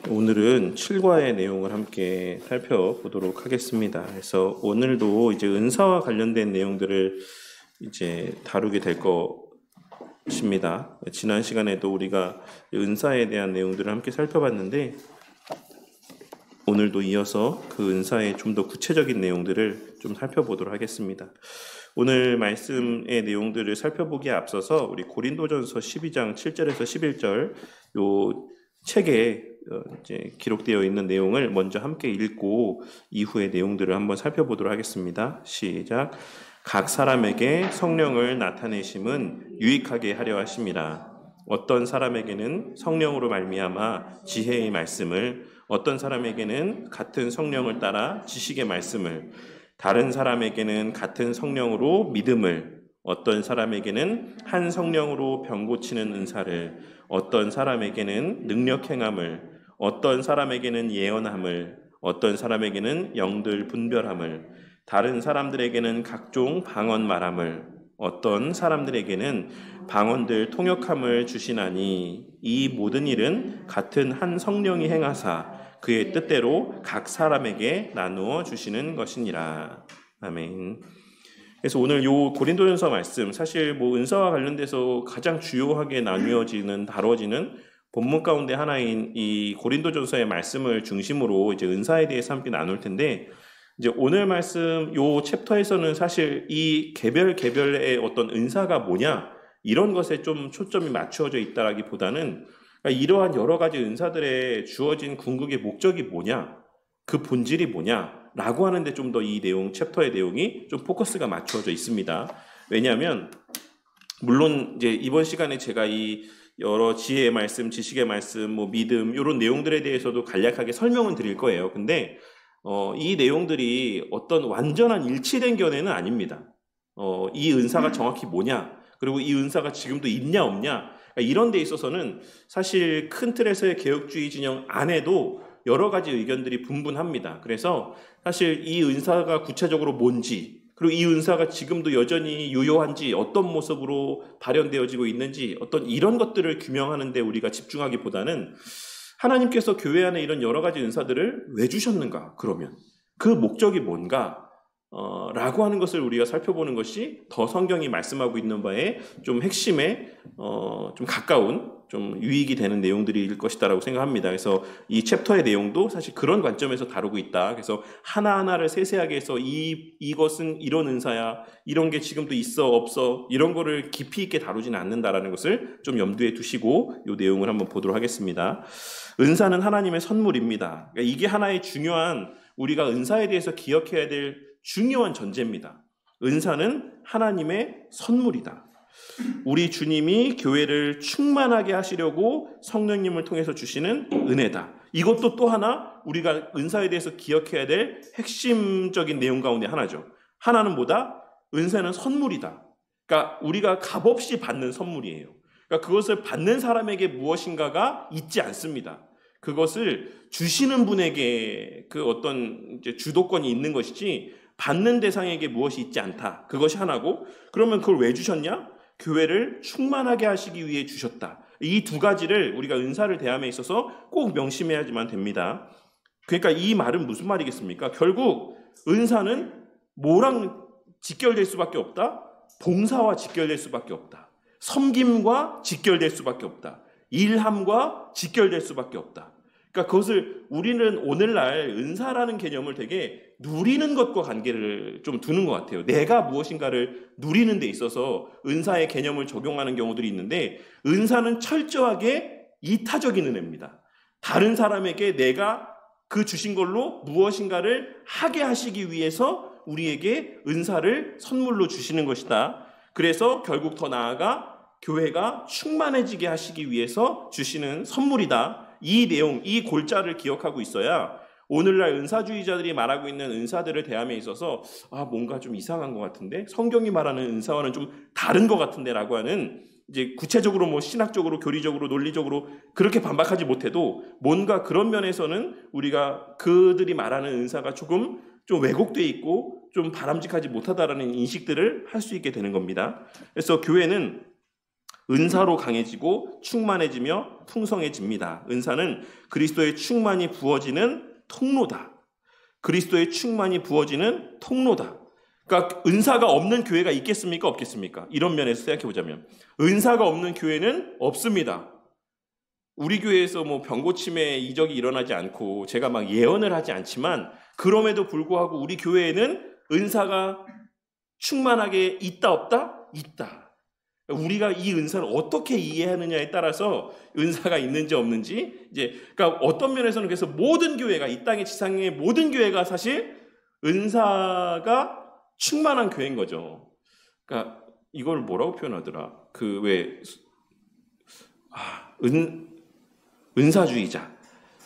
오늘은 7과의 내용을 함께 살펴보도록 하겠습니다. 그래서 오늘도 이제 은사와 관련된 내용들을 이제 다루게 될 것입니다. 지난 시간에도 우리가 은사에 대한 내용들을 함께 살펴봤는데 오늘도 이어서 그 은사의 좀 더 구체적인 내용들을 좀 살펴보도록 하겠습니다. 오늘 말씀의 내용들을 살펴보기에 앞서서 우리 고린도전서 12장 7절에서 11절 요 책에 이제 기록되어 있는 내용을 먼저 함께 읽고 이후의 내용들을 한번 살펴보도록 하겠습니다. 시작. 각 사람에게 성령을 나타내심은 유익하게 하려 하심이라. 어떤 사람에게는 성령으로 말미암아 지혜의 말씀을, 어떤 사람에게는 같은 성령을 따라 지식의 말씀을, 다른 사람에게는 같은 성령으로 믿음을, 어떤 사람에게는 한 성령으로 병 고치는 은사를, 어떤 사람에게는 능력 행함을, 어떤 사람에게는 예언함을, 어떤 사람에게는 영들 분별함을, 다른 사람들에게는 각종 방언 말함을, 어떤 사람들에게는 방언들 통역함을 주시나니 이 모든 일은 같은 한 성령이 행하사 그의 뜻대로 각 사람에게 나누어 주시는 것이니라. 아멘. 그래서 오늘 요 고린도전서 말씀, 사실 뭐 은사와 관련돼서 가장 주요하게 다뤄지는 본문 가운데 하나인 이 고린도전서의 말씀을 중심으로 이제 은사에 대해서 함께 나눌 텐데, 이제 오늘 말씀 요 챕터에서는 사실 이 개별의 어떤 은사가 뭐냐 이런 것에 좀 초점이 맞추어져 있다라기보다는, 그러니까 이러한 여러 가지 은사들의 주어진 궁극의 목적이 뭐냐, 그 본질이 뭐냐라고 하는데 좀 더 이 내용, 챕터의 내용이 좀 포커스가 맞추어져 있습니다. 왜냐하면 물론 이제 이번 시간에 제가 이 여러 지혜의 말씀, 지식의 말씀, 뭐 믿음 이런 내용들에 대해서도 간략하게 설명은 드릴 거예요. 근데 이 내용들이 어떤 완전한 일치된 견해는 아닙니다. 이 은사가 정확히 뭐냐, 그리고 이 은사가 지금도 있냐 없냐, 이런 데 있어서는 사실 큰 틀에서의 개혁주의 진영 안에도 여러 가지 의견들이 분분합니다. 그래서 사실 이 은사가 구체적으로 뭔지, 그리고 이 은사가 지금도 여전히 유효한지, 어떤 모습으로 발현되어지고 있는지, 어떤 이런 것들을 규명하는 데 우리가 집중하기보다는 하나님께서 교회 안에 이런 여러 가지 은사들을 왜 주셨는가, 그러면 그 목적이 뭔가 라고 하는 것을 우리가 살펴보는 것이 더 성경이 말씀하고 있는 바에 좀 핵심에 좀 가까운, 좀 유익이 되는 내용들일 것이다라고 생각합니다. 그래서 이 챕터의 내용도 사실 그런 관점에서 다루고 있다. 그래서 하나하나를 세세하게 해서 이것은 이런 은사야, 이런 게 지금도 있어 없어, 이런 거를 깊이 있게 다루지는 않는다라는 것을 좀 염두에 두시고 이 내용을 한번 보도록 하겠습니다. 은사는 하나님의 선물입니다. 그러니까 이게 하나의 중요한, 우리가 은사에 대해서 기억해야 될 중요한 전제입니다. 은사는 하나님의 선물이다. 우리 주님이 교회를 충만하게 하시려고 성령님을 통해서 주시는 은혜다. 이것도 또 하나 우리가 은사에 대해서 기억해야 될 핵심적인 내용 가운데 하나죠. 하나는 뭐다? 은사는 선물이다. 그러니까 우리가 값없이 받는 선물이에요. 그러니까 그것을 받는 사람에게 무엇인가가 있지 않습니다. 그것을 주시는 분에게 그 어떤 이제 주도권이 있는 것이지 받는 대상에게 무엇이 있지 않다. 그것이 하나고, 그러면 그걸 왜 주셨냐? 교회를 충만하게 하시기 위해 주셨다. 이 두 가지를 우리가 은사를 대함에 있어서 꼭 명심해야지만 됩니다. 그러니까 이 말은 무슨 말이겠습니까? 결국 은사는 뭐랑 직결될 수밖에 없다? 봉사와 직결될 수밖에 없다. 섬김과 직결될 수밖에 없다. 일함과 직결될 수밖에 없다. 그러니까 그것을 우리는 오늘날 은사라는 개념을 되게 누리는 것과 관계를 좀 두는 것 같아요. 내가 무엇인가를 누리는 데 있어서 은사의 개념을 적용하는 경우들이 있는데, 은사는 철저하게 이타적인 은혜입니다. 다른 사람에게 내가 그 주신 걸로 무엇인가를 하게 하시기 위해서 우리에게 은사를 선물로 주시는 것이다. 그래서 결국 더 나아가 교회가 충만해지게 하시기 위해서 주시는 선물이다. 이 내용, 이 골자를 기억하고 있어야 오늘날 은사주의자들이 말하고 있는 은사들을 대함에 있어서 뭔가 좀 이상한 것 같은데, 성경이 말하는 은사와는 좀 다른 것 같은데 라고 하는, 이제 구체적으로 뭐 신학적으로, 교리적으로, 논리적으로 그렇게 반박하지 못해도 뭔가 그런 면에서는 우리가 그들이 말하는 은사가 조금 좀 왜곡되어 있고 좀 바람직하지 못하다라는 인식들을 할 수 있게 되는 겁니다. 그래서 교회는 은사로 강해지고 충만해지며 풍성해집니다. 은사는 그리스도의 충만이 부어지는 통로다. 그리스도의 충만이 부어지는 통로다. 그러니까 은사가 없는 교회가 있겠습니까? 없겠습니까? 이런 면에서 생각해 보자면 은사가 없는 교회는 없습니다. 우리 교회에서 뭐 병고침에 이적이 일어나지 않고 제가 막 예언을 하지 않지만 그럼에도 불구하고 우리 교회에는 은사가 충만하게 있다 없다? 있다. 우리가 이 은사를 어떻게 이해하느냐에 따라서 은사가 있는지 없는지 그러니까 어떤 면에서는 그래서 모든 교회가 이 땅의 지상의 모든 교회가 사실 은사가 충만한 교회인 거죠. 그러니까 이걸 뭐라고 표현하더라? 은사주의자.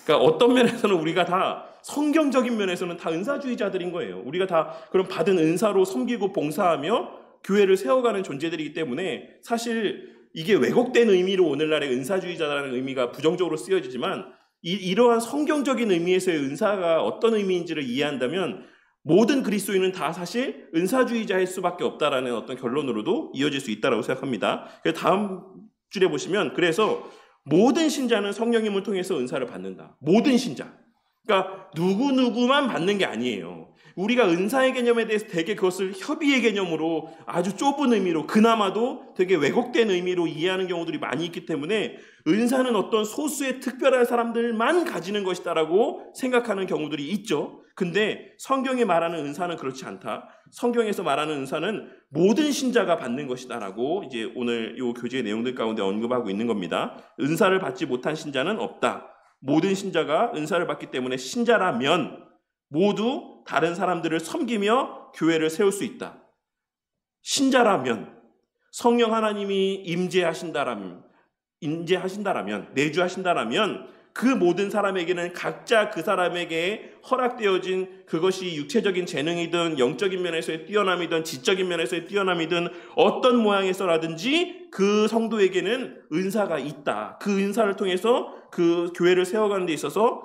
그러니까 어떤 면에서는 우리가 다 성경적인 면에서는 다 은사주의자들인 거예요. 우리가 다 그런 받은 은사로 섬기고 봉사하며 교회를 세워가는 존재들이기 때문에 사실 이게 왜곡된 의미로 오늘날의 은사주의자라는 의미가 부정적으로 쓰여지지만 이러한 성경적인 의미에서의 은사가 어떤 의미인지를 이해한다면 모든 그리스도인은 다 사실 은사주의자일 수밖에 없다라는 어떤 결론으로도 이어질 수 있다고 생각합니다. 그래서 다음 줄에 보시면 그래서 모든 신자는 성령님을 통해서 은사를 받는다. 모든 신자. 그러니까 누구누구만 받는 게 아니에요. 우리가 은사의 개념에 대해서 되게 그것을 협의의 개념으로 아주 좁은 의미로 그나마도 되게 왜곡된 의미로 이해하는 경우들이 많이 있기 때문에 은사는 어떤 소수의 특별한 사람들만 가지는 것이다라고 생각하는 경우들이 있죠. 근데 성경이 말하는 은사는 그렇지 않다. 성경에서 말하는 은사는 모든 신자가 받는 것이다라고 이제 오늘 이 교제의 내용들 가운데 언급하고 있는 겁니다. 은사를 받지 못한 신자는 없다. 모든 신자가 은사를 받기 때문에 신자라면 모두 다른 사람들을 섬기며 교회를 세울 수 있다. 신자라면 성령 하나님이 임재하신다라면 내주하신다라면 그 모든 사람에게는 각자 그 사람에게 허락되어진 그것이 육체적인 재능이든 영적인 면에서의 뛰어남이든 지적인 면에서의 뛰어남이든 어떤 모양에서라든지 그 성도에게는 은사가 있다. 그 은사를 통해서 그 교회를 세워가는 데 있어서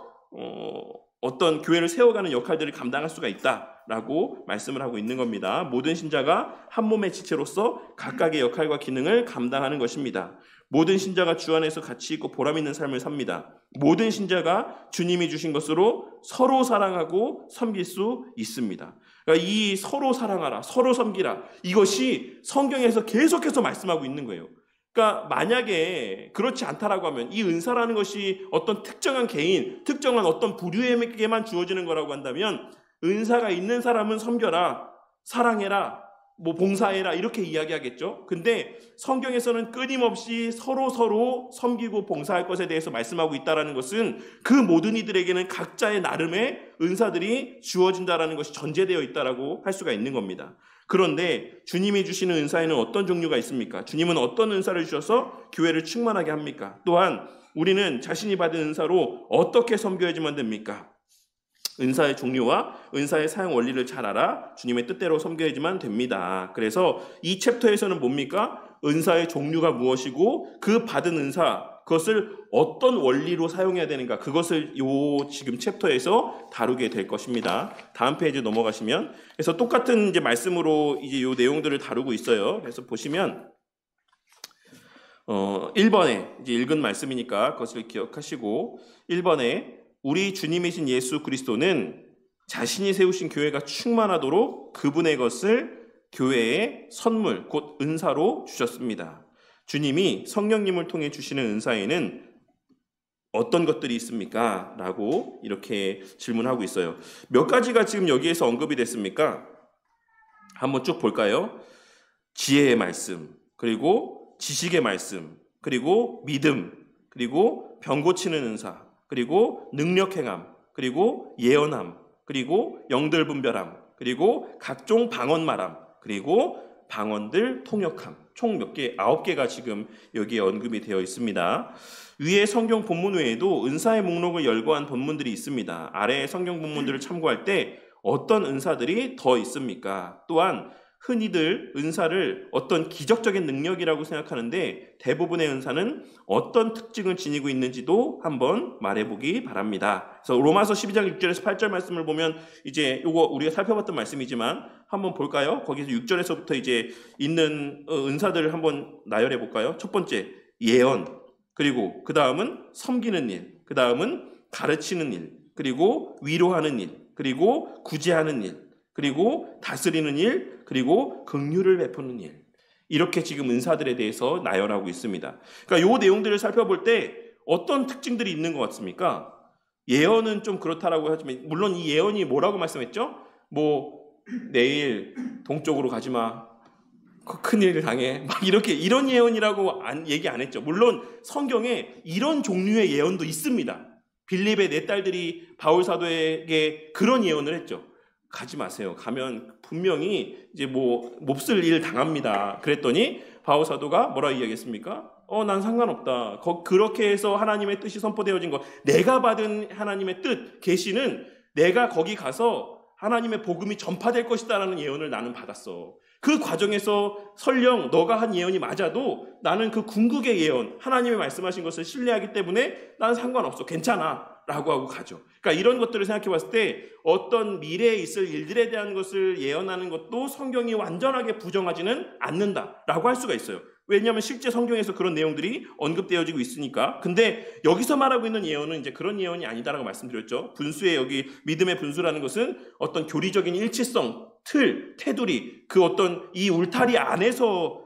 어떤 교회를 세워가는 역할들을 감당할 수가 있다라고 말씀을 하고 있는 겁니다. 모든 신자가 한 몸의 지체로서 각각의 역할과 기능을 감당하는 것입니다. 모든 신자가 주 안에서 가치 있고 보람 있는 삶을 삽니다. 모든 신자가 주님이 주신 것으로 서로 사랑하고 섬길 수 있습니다. 그러니까 이 서로 사랑하라, 서로 섬기라 이것이 성경에서 계속해서 말씀하고 있는 거예요. 그러니까 만약에 그렇지 않다라고 하면 이 은사라는 것이 어떤 특정한 개인, 특정한 어떤 부류에게만 주어지는 거라고 한다면 은사가 있는 사람은 섬겨라, 사랑해라, 봉사해라 이렇게 이야기하겠죠. 근데 성경에서는 끊임없이 서로 섬기고 봉사할 것에 대해서 말씀하고 있다는 것은 그 모든 이들에게는 각자의 나름의 은사들이 주어진다는 것이 전제되어 있다고 할 수가 있는 겁니다. 그런데 주님이 주시는 은사에는 어떤 종류가 있습니까? 주님은 어떤 은사를 주셔서 교회를 충만하게 합니까? 또한 우리는 자신이 받은 은사로 어떻게 섬겨야지만 됩니까? 은사의 종류와 은사의 사용 원리를 잘 알아 주님의 뜻대로 섬겨야지만 됩니다. 그래서 이 챕터에서는 뭡니까? 은사의 종류가 무엇이고 그 받은 은사 그것을 어떤 원리로 사용해야 되는가 그것을 지금 챕터에서 다루게 될 것입니다. 다음 페이지 넘어가시면 그래서 똑같은 이제 말씀으로 이제 요 내용들을 다루고 있어요. 그래서 보시면 1번에 이제 읽은 말씀이니까 그것을 기억하시고 1번에 우리 주님이신 예수 그리스도는 자신이 세우신 교회가 충만하도록 그분의 것을 교회의 선물, 곧 은사로 주셨습니다. 주님이 성령님을 통해 주시는 은사에는 어떤 것들이 있습니까? 라고 이렇게 질문하고 있어요. 몇 가지가 지금 여기에서 언급이 됐습니까? 한번 쭉 볼까요? 지혜의 말씀, 그리고 지식의 말씀, 그리고 믿음, 그리고 병 고치는 은사, 그리고 능력 행함, 그리고 예언함, 그리고 영들 분별함, 그리고 각종 방언 말함, 그리고 방언들 통역함. 총 몇 개? 9개가 지금 여기에 언급이 되어 있습니다. 위에 성경 본문 외에도 은사의 목록을 열거한 본문들이 있습니다. 아래의 성경 본문들을 참고할 때 어떤 은사들이 더 있습니까? 또한 흔히들 은사를 어떤 기적적인 능력이라고 생각하는데 대부분의 은사는 어떤 특징을 지니고 있는지도 한번 말해보기 바랍니다. 그래서 로마서 12장 6절에서 8절 말씀을 보면 이제 이거 우리가 살펴봤던 말씀이지만 한번 볼까요? 거기서 6절에서부터 이제 있는 은사들을 한번 나열해 볼까요? 첫 번째, 예언. 그리고 그 다음은 섬기는 일. 그 다음은 가르치는 일. 그리고 위로하는 일. 그리고 구제하는 일. 그리고 다스리는 일, 그리고 긍휼을 베푸는 일. 이렇게 지금 은사들에 대해서 나열하고 있습니다. 그러니까 이 내용들을 살펴볼 때 어떤 특징들이 있는 것 같습니까? 예언은 좀 그렇다라고 하지만 물론 이 예언이 뭐라고 말씀했죠? 뭐 내일 동쪽으로 가지 마. 큰일 당해. 막 이렇게 이런 예언이라고 얘기 안 했죠. 물론 성경에 이런 종류의 예언도 있습니다. 빌립의 네 딸들이 바울 사도에게 그런 예언을 했죠. 가지 마세요. 가면 분명히 이제 뭐 몹쓸 일 당합니다. 그랬더니 바울 사도가 뭐라 이야기했습니까? 난 상관없다. 그렇게 해서 하나님의 뜻이 선포되어진 것, 내가 받은 하나님의 뜻, 계시는 내가 거기 가서 하나님의 복음이 전파될 것이다라는 예언을 나는 받았어. 그 과정에서 설령 너가 한 예언이 맞아도 나는 그 궁극의 예언, 하나님이 말씀하신 것을 신뢰하기 때문에 나는 상관없어. 괜찮아. 라고 하고 가죠. 그러니까 이런 것들을 생각해 봤을 때 어떤 미래에 있을 일들에 대한 것을 예언하는 것도 성경이 완전하게 부정하지는 않는다라고 할 수가 있어요. 왜냐하면 실제 성경에서 그런 내용들이 언급되어지고 있으니까. 근데 여기서 말하고 있는 예언은 이제 그런 예언이 아니다라고 말씀드렸죠. 분수의 여기 믿음의 분수라는 것은 어떤 교리적인 일치성, 틀, 테두리, 그 어떤 이 울타리 안에서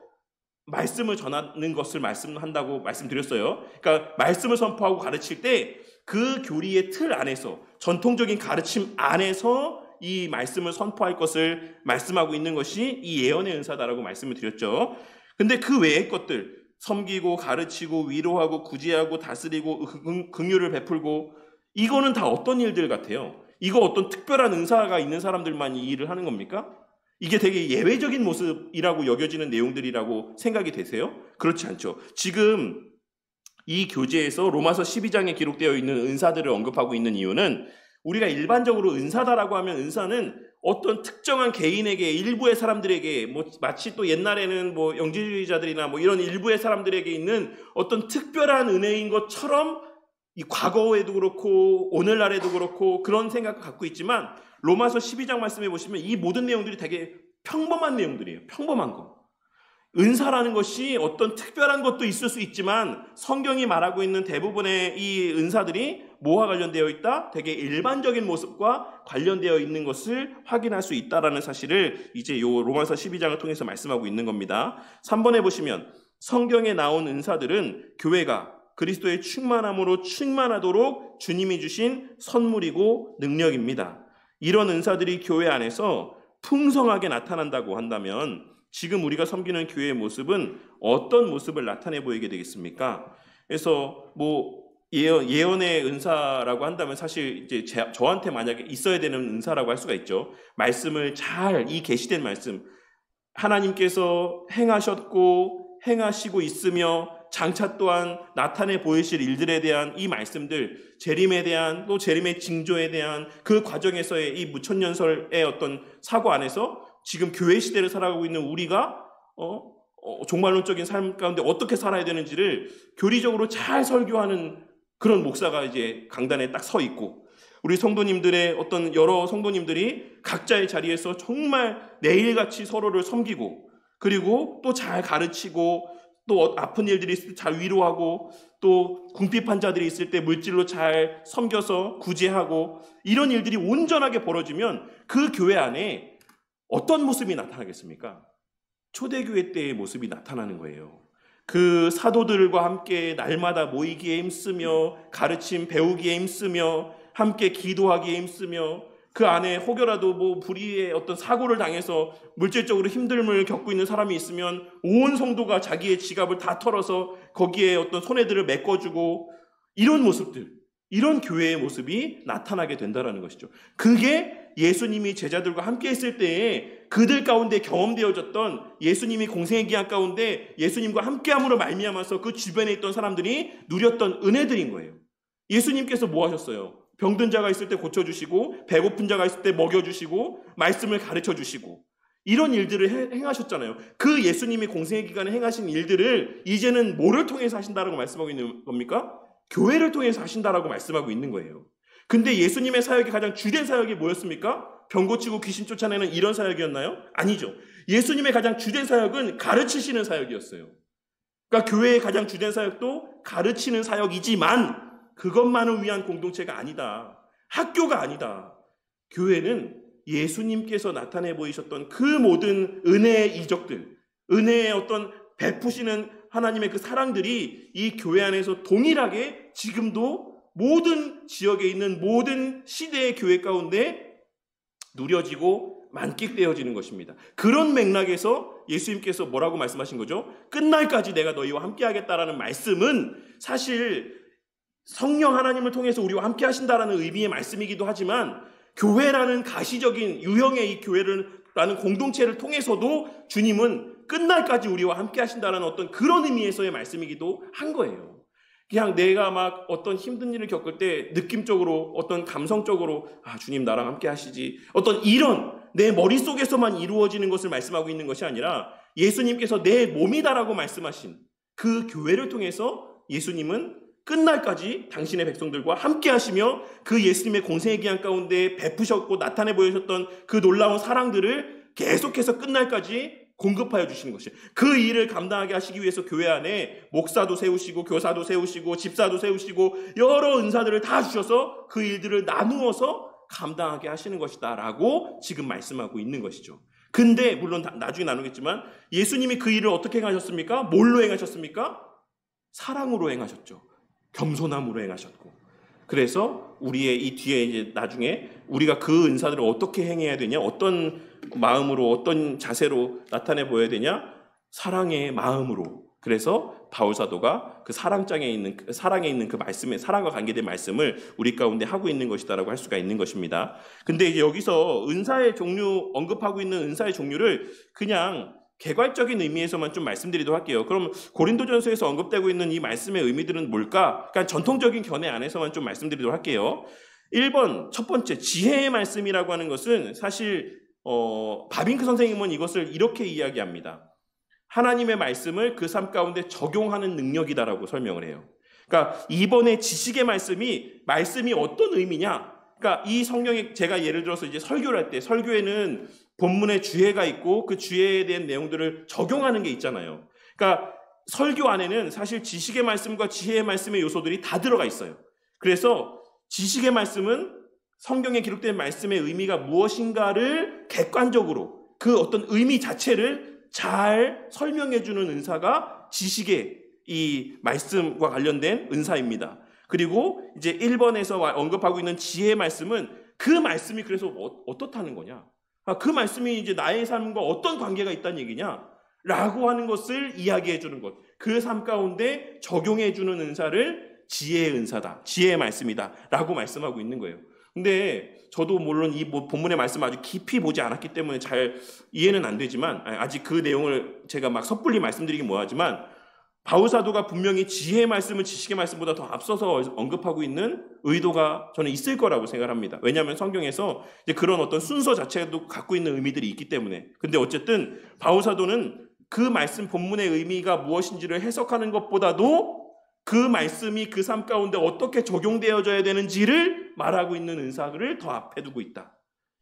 말씀을 전하는 것을 말씀한다고 말씀드렸어요. 그러니까 말씀을 선포하고 가르칠 때 그 교리의 틀 안에서 전통적인 가르침 안에서 이 말씀을 선포할 것을 말씀하고 있는 것이 이 예언의 은사다라고 말씀을 드렸죠. 근데 그 외의 것들, 섬기고 가르치고 위로하고 구제하고 다스리고 긍휼을 베풀고, 이거는 다 어떤 일들 같아요? 이거 어떤 특별한 은사가 있는 사람들만 이 일을 하는 겁니까? 이게 되게 예외적인 모습이라고 여겨지는 내용들이라고 생각이 되세요? 그렇지 않죠. 지금 이 교재에서 로마서 12장에 기록되어 있는 은사들을 언급하고 있는 이유는 우리가 일반적으로 은사다라고 하면 은사는 어떤 특정한 개인에게, 일부의 사람들에게, 뭐 마치 또 옛날에는 뭐 영지주의자들이나 뭐 이런 일부의 사람들에게 있는 어떤 특별한 은혜인 것처럼 이 과거에도 그렇고 오늘날에도 그렇고 그런 생각을 갖고 있지만, 로마서 12장 말씀해 보시면 이 모든 내용들이 되게 평범한 내용들이에요. 평범한 거. 은사라는 것이 어떤 특별한 것도 있을 수 있지만 성경이 말하고 있는 대부분의 이 은사들이 뭐와 관련되어 있다? 되게 일반적인 모습과 관련되어 있는 것을 확인할 수 있다라는 사실을 이제 요 로마서 12장을 통해서 말씀하고 있는 겁니다. 3번에 보시면 성경에 나온 은사들은 교회가 그리스도의 충만함으로 충만하도록 주님이 주신 선물이고 능력입니다. 이런 은사들이 교회 안에서 풍성하게 나타난다고 한다면 지금 우리가 섬기는 교회의 모습은 어떤 모습을 나타내 보이게 되겠습니까? 그래서 뭐 예언의 은사라고 한다면 사실 이제 저한테 만약에 있어야 되는 은사라고 할 수가 있죠. 말씀을 잘, 이 계시된 말씀, 하나님께서 행하셨고 행하시고 있으며 장차 또한 나타내 보이실 일들에 대한 이 말씀들, 재림에 대한, 또 재림의 징조에 대한 그 과정에서의 이 무천년설의 어떤 사고 안에서 지금 교회 시대를 살아가고 있는 우리가 종말론적인 삶 가운데 어떻게 살아야 되는지를 교리적으로 잘 설교하는 그런 목사가 이제 강단에 딱 서 있고, 우리 성도님들의 어떤 여러 성도님들이 각자의 자리에서 정말 내일같이 서로를 섬기고, 그리고 또 잘 가르치고, 또 아픈 일들이 있을 때 잘 위로하고, 또 궁핍한 자들이 있을 때 물질로 잘 섬겨서 구제하고, 이런 일들이 온전하게 벌어지면 그 교회 안에 어떤 모습이 나타나겠습니까? 초대교회 때의 모습이 나타나는 거예요. 그 사도들과 함께 날마다 모이기에 힘쓰며 가르침 배우기에 힘쓰며 함께 기도하기에 힘쓰며, 그 안에 혹여라도 뭐 불의의 어떤 사고를 당해서 물질적으로 힘듦을 겪고 있는 사람이 있으면 온 성도가 자기의 지갑을 다 털어서 거기에 어떤 손해들을 메꿔주고, 이런 모습들, 이런 교회의 모습이 나타나게 된다는 것이죠. 그게 예수님이 제자들과 함께 있을 때에 그들 가운데 경험되어졌던, 예수님이 공생의 기한 가운데 예수님과 함께함으로 말미암아서 그 주변에 있던 사람들이 누렸던 은혜들인 거예요. 예수님께서 뭐 하셨어요? 병든 자가 있을 때 고쳐주시고, 배고픈 자가 있을 때 먹여주시고, 말씀을 가르쳐주시고, 이런 일들을 행하셨잖아요. 그 예수님이 공생의 기간에 행하신 일들을 이제는 뭐를 통해서 하신다라고 말씀하고 있는 겁니까? 교회를 통해서 하신다라고 말씀하고 있는 거예요. 근데 예수님의 사역이 가장 주된 사역이 뭐였습니까? 병 고치고 귀신 쫓아내는 이런 사역이었나요? 아니죠. 예수님의 가장 주된 사역은 가르치시는 사역이었어요. 그러니까 교회의 가장 주된 사역도 가르치는 사역이지만 그것만을 위한 공동체가 아니다. 학교가 아니다. 교회는 예수님께서 나타내 보이셨던 그 모든 은혜의 이적들, 은혜의 어떤 베푸시는 하나님의 그 사랑들이 이 교회 안에서 동일하게 지금도 모든 지역에 있는 모든 시대의 교회 가운데 누려지고 만끽되어지는 것입니다. 그런 맥락에서 예수님께서 뭐라고 말씀하신 거죠? 끝날까지 내가 너희와 함께 하겠다라는 말씀은 사실 성령 하나님을 통해서 우리와 함께 하신다라는 의미의 말씀이기도 하지만 교회라는 가시적인 유형의 이 교회라는 공동체를 통해서도 주님은 끝날까지 우리와 함께 하신다는 어떤 그런 의미에서의 말씀이기도 한 거예요. 그냥 내가 막 어떤 힘든 일을 겪을 때 느낌적으로 어떤 감성적으로 주님 나랑 함께 하시지 어떤 이런 내 머릿속에서만 이루어지는 것을 말씀하고 있는 것이 아니라 예수님께서 내 몸이다라고 말씀하신 그 교회를 통해서 예수님은 끝날까지 당신의 백성들과 함께 하시며 그 예수님의 공생의 기한 가운데 베푸셨고 나타내 보여주셨던 그 놀라운 사랑들을 계속해서 끝날까지 공급하여 주시는 것이에요. 그 일을 감당하게 하시기 위해서 교회 안에 목사도 세우시고 교사도 세우시고 집사도 세우시고 여러 은사들을 다 주셔서 그 일들을 나누어서 감당하게 하시는 것이다 라고 지금 말씀하고 있는 것이죠. 근데 물론 나중에 나누겠지만 예수님이 그 일을 어떻게 행하셨습니까? 뭘로 행하셨습니까? 사랑으로 행하셨죠. 겸손함으로 행하셨고. 그래서 우리의 이 뒤에 이제 나중에 우리가 그 은사들을 어떻게 행해야 되냐, 어떤 마음으로, 어떤 자세로 나타내 보여야 되냐, 사랑의 마음으로. 그래서 바울 사도가 그 사랑에 있는 그 말씀에 사랑과 관계된 말씀을 우리 가운데 하고 있는 것이다라고 할 수가 있는 것입니다. 근데 이제 여기서 은사의 종류 언급하고 있는 은사의 종류를 그냥 개괄적인 의미에서만 좀 말씀드리도록 할게요. 그럼 고린도전서에서 언급되고 있는 이 말씀의 의미들은 뭘까? 그러니까 전통적인 견해 안에서만 좀 말씀드리도록 할게요. 1번 첫 번째 지혜의 말씀이라고 하는 것은 사실 바빙크 선생님은 이것을 이렇게 이야기합니다. 하나님의 말씀을 그 삶 가운데 적용하는 능력이다라고 설명을 해요. 그러니까 이번에 지식의 말씀이 어떤 의미냐? 그러니까 이 성경에 제가 예를 들어서 이제 설교를 할 때 설교에는 본문에 주해가 있고 그 주해에 대한 내용들을 적용하는 게 있잖아요. 그러니까 설교 안에는 사실 지식의 말씀과 지혜의 말씀의 요소들이 다 들어가 있어요. 그래서 지식의 말씀은 성경에 기록된 말씀의 의미가 무엇인가를 객관적으로 그 어떤 의미 자체를 잘 설명해주는 은사가 지식의 이 말씀과 관련된 은사입니다. 그리고 이제 1번에서 언급하고 있는 지혜의 말씀은 그 말씀이 그래서 어떻다는 거냐? 그 말씀이 이제 나의 삶과 어떤 관계가 있다는 얘기냐? 라고 하는 것을 이야기해 주는 것. 그 삶 가운데 적용해 주는 은사를 지혜의 은사다. 지혜의 말씀이다. 라고 말씀하고 있는 거예요. 근데 저도 물론 이 본문의 말씀 아주 깊이 보지 않았기 때문에 잘 이해는 안 되지만 아직 그 내용을 제가 막 섣불리 말씀드리긴 뭐하지만 바울 사도가 분명히 지혜의 말씀을 지식의 말씀보다 더 앞서서 언급하고 있는 의도가 저는 있을 거라고 생각합니다. 왜냐하면 성경에서 이제 그런 어떤 순서 자체도 갖고 있는 의미들이 있기 때문에. 근데 어쨌든 바울 사도는 그 말씀 본문의 의미가 무엇인지를 해석하는 것보다도 그 말씀이 그 삶 가운데 어떻게 적용되어져야 되는지를 말하고 있는 은사를 더 앞에 두고 있다.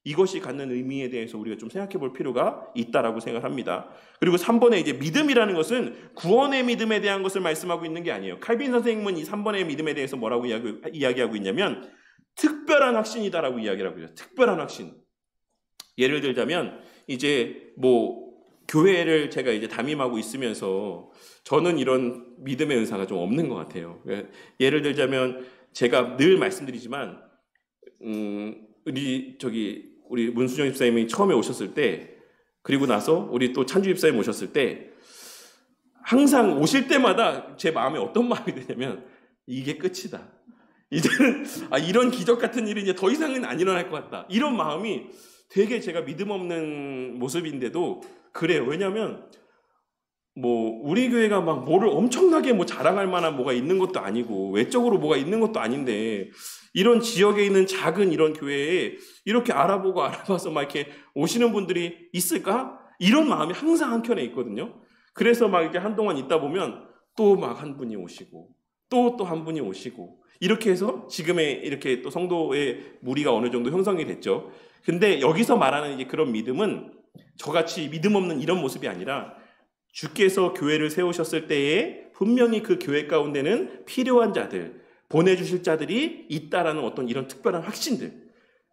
이것이 갖는 의미에 대해서 우리가 좀 생각해 볼 필요가 있다라고 생각합니다. 그리고 3번에 이제 믿음이라는 것은 구원의 믿음에 대한 것을 말씀하고 있는 게 아니에요. 칼빈 선생님은 이 3번의 믿음에 대해서 뭐라고 이야기하고 있냐면 특별한 확신이다라고 이야기를 하고 있어요. 특별한 확신. 예를 들자면 이제 교회를 제가 이제 담임하고 있으면서 저는 이런 믿음의 은사가 좀 없는 것 같아요. 예를 들자면 제가 늘 말씀드리지만 우리 문수정 집사님이 처음에 오셨을 때 그리고 나서 우리 또 찬주 집사님 오셨을 때 항상 오실 때마다 제 마음에 어떤 마음이 드냐면 이게 끝이다. 이제는 이런 기적 같은 일이 이제 더 이상은 안 일어날 것 같다. 이런 마음이 되게 제가 믿음 없는 모습인데도 그래요. 왜냐하면 우리 교회가 뭐를 엄청나게 자랑할 만한 뭐가 있는 것도 아니고 외적으로 뭐가 있는 것도 아닌데 이런 지역에 있는 작은 이런 교회에 이렇게 알아봐서 막 이렇게 오시는 분들이 있을까? 이런 마음이 항상 한켠에 있거든요. 그래서 막 이렇게 한동안 있다 보면 또 막 한 분이 오시고 또 한 분이 오시고 이렇게 해서 지금의 이렇게 또 성도의 무리가 어느 정도 형성이 됐죠. 근데 여기서 말하는 이제 그런 믿음은 저같이 믿음 없는 이런 모습이 아니라 주께서 교회를 세우셨을 때에 분명히 그 교회 가운데는 필요한 자들, 보내주실 자들이 있다라는 어떤 이런 특별한 확신들.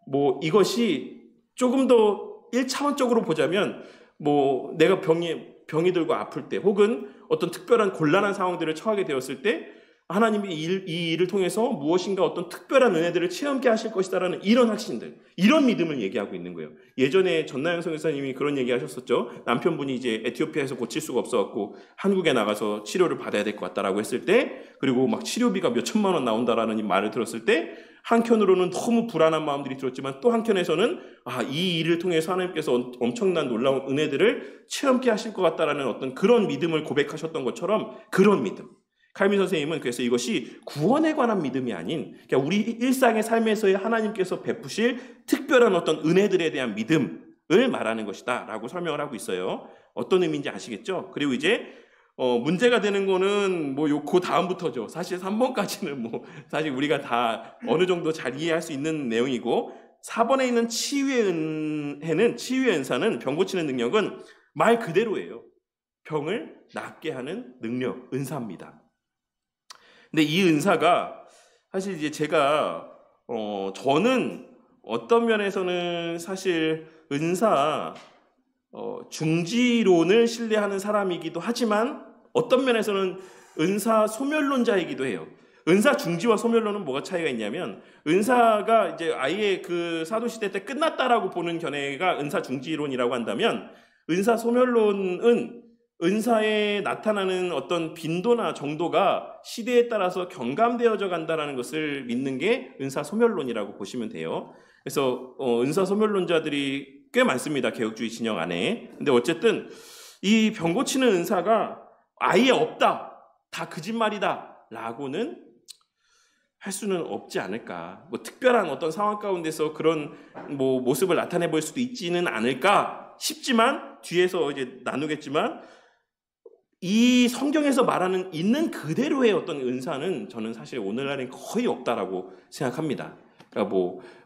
뭐 이것이 조금 더 1차원적으로 보자면 뭐 내가 병이 들고 아플 때 혹은 어떤 특별한 곤란한 상황들을 처하게 되었을 때 하나님이 이 일을 통해서 무엇인가 어떤 특별한 은혜들을 체험케 하실 것이다라는 이런 확신들, 이런 믿음을 얘기하고 있는 거예요. 예전에 전나영 선교사님이 그런 얘기 하셨었죠. 남편분이 이제 에티오피아에서 고칠 수가 없어갖고 한국에 나가서 치료를 받아야 될 것 같다라고 했을 때, 그리고 막 치료비가 몇 천만 원 나온다라는 말을 들었을 때 한켠으로는 너무 불안한 마음들이 들었지만 또 한켠에서는 이 일을 통해서 하나님께서 엄청난 놀라운 은혜들을 체험케 하실 것 같다라는 어떤 그런 믿음을 고백하셨던 것처럼 그런 믿음. 칼빈 선생님은 그래서 이것이 구원에 관한 믿음이 아닌 그러니까 우리 일상의 삶에서의 하나님께서 베푸실 특별한 어떤 은혜들에 대한 믿음을 말하는 것이다 라고 설명을 하고 있어요. 어떤 의미인지 아시겠죠? 그리고 이제 문제가 되는 거는 그 다음부터죠. 사실 3번까지는 사실 우리가 다 어느 정도 잘 이해할 수 있는 내용이고 4번에 있는 치유의 은사는 병 고치는 능력은 말 그대로예요. 병을 낫게 하는 능력, 은사입니다. 근데 이 은사가 사실 이제 제가 저는 어떤 면에서는 사실 은사 중지론을 신뢰하는 사람이기도 하지만 어떤 면에서는 은사 소멸론자이기도 해요. 은사 중지와 소멸론은 뭐가 차이가 있냐면 은사가 이제 아예 그 사도시대 때 끝났다라고 보는 견해가 은사 중지론이라고 한다면 은사 소멸론은 은사에 나타나는 어떤 빈도나 정도가 시대에 따라서 경감되어져 간다는 것을 믿는 게 은사 소멸론이라고 보시면 돼요. 그래서 은사 소멸론자들이 꽤 많습니다. 개혁주의 진영 안에. 근데 어쨌든 이 병 고치는 은사가 아예 없다, 다 거짓말이다 라고는 할 수는 없지 않을까. 특별한 어떤 상황 가운데서 그런 모습을 나타내 볼 수도 있지는 않을까 싶지만 뒤에서 이제 나누겠지만 이 성경에서 말하는 있는 그대로의 어떤 은사는 저는 사실 오늘날엔 거의 없다라고 생각합니다. 그러니까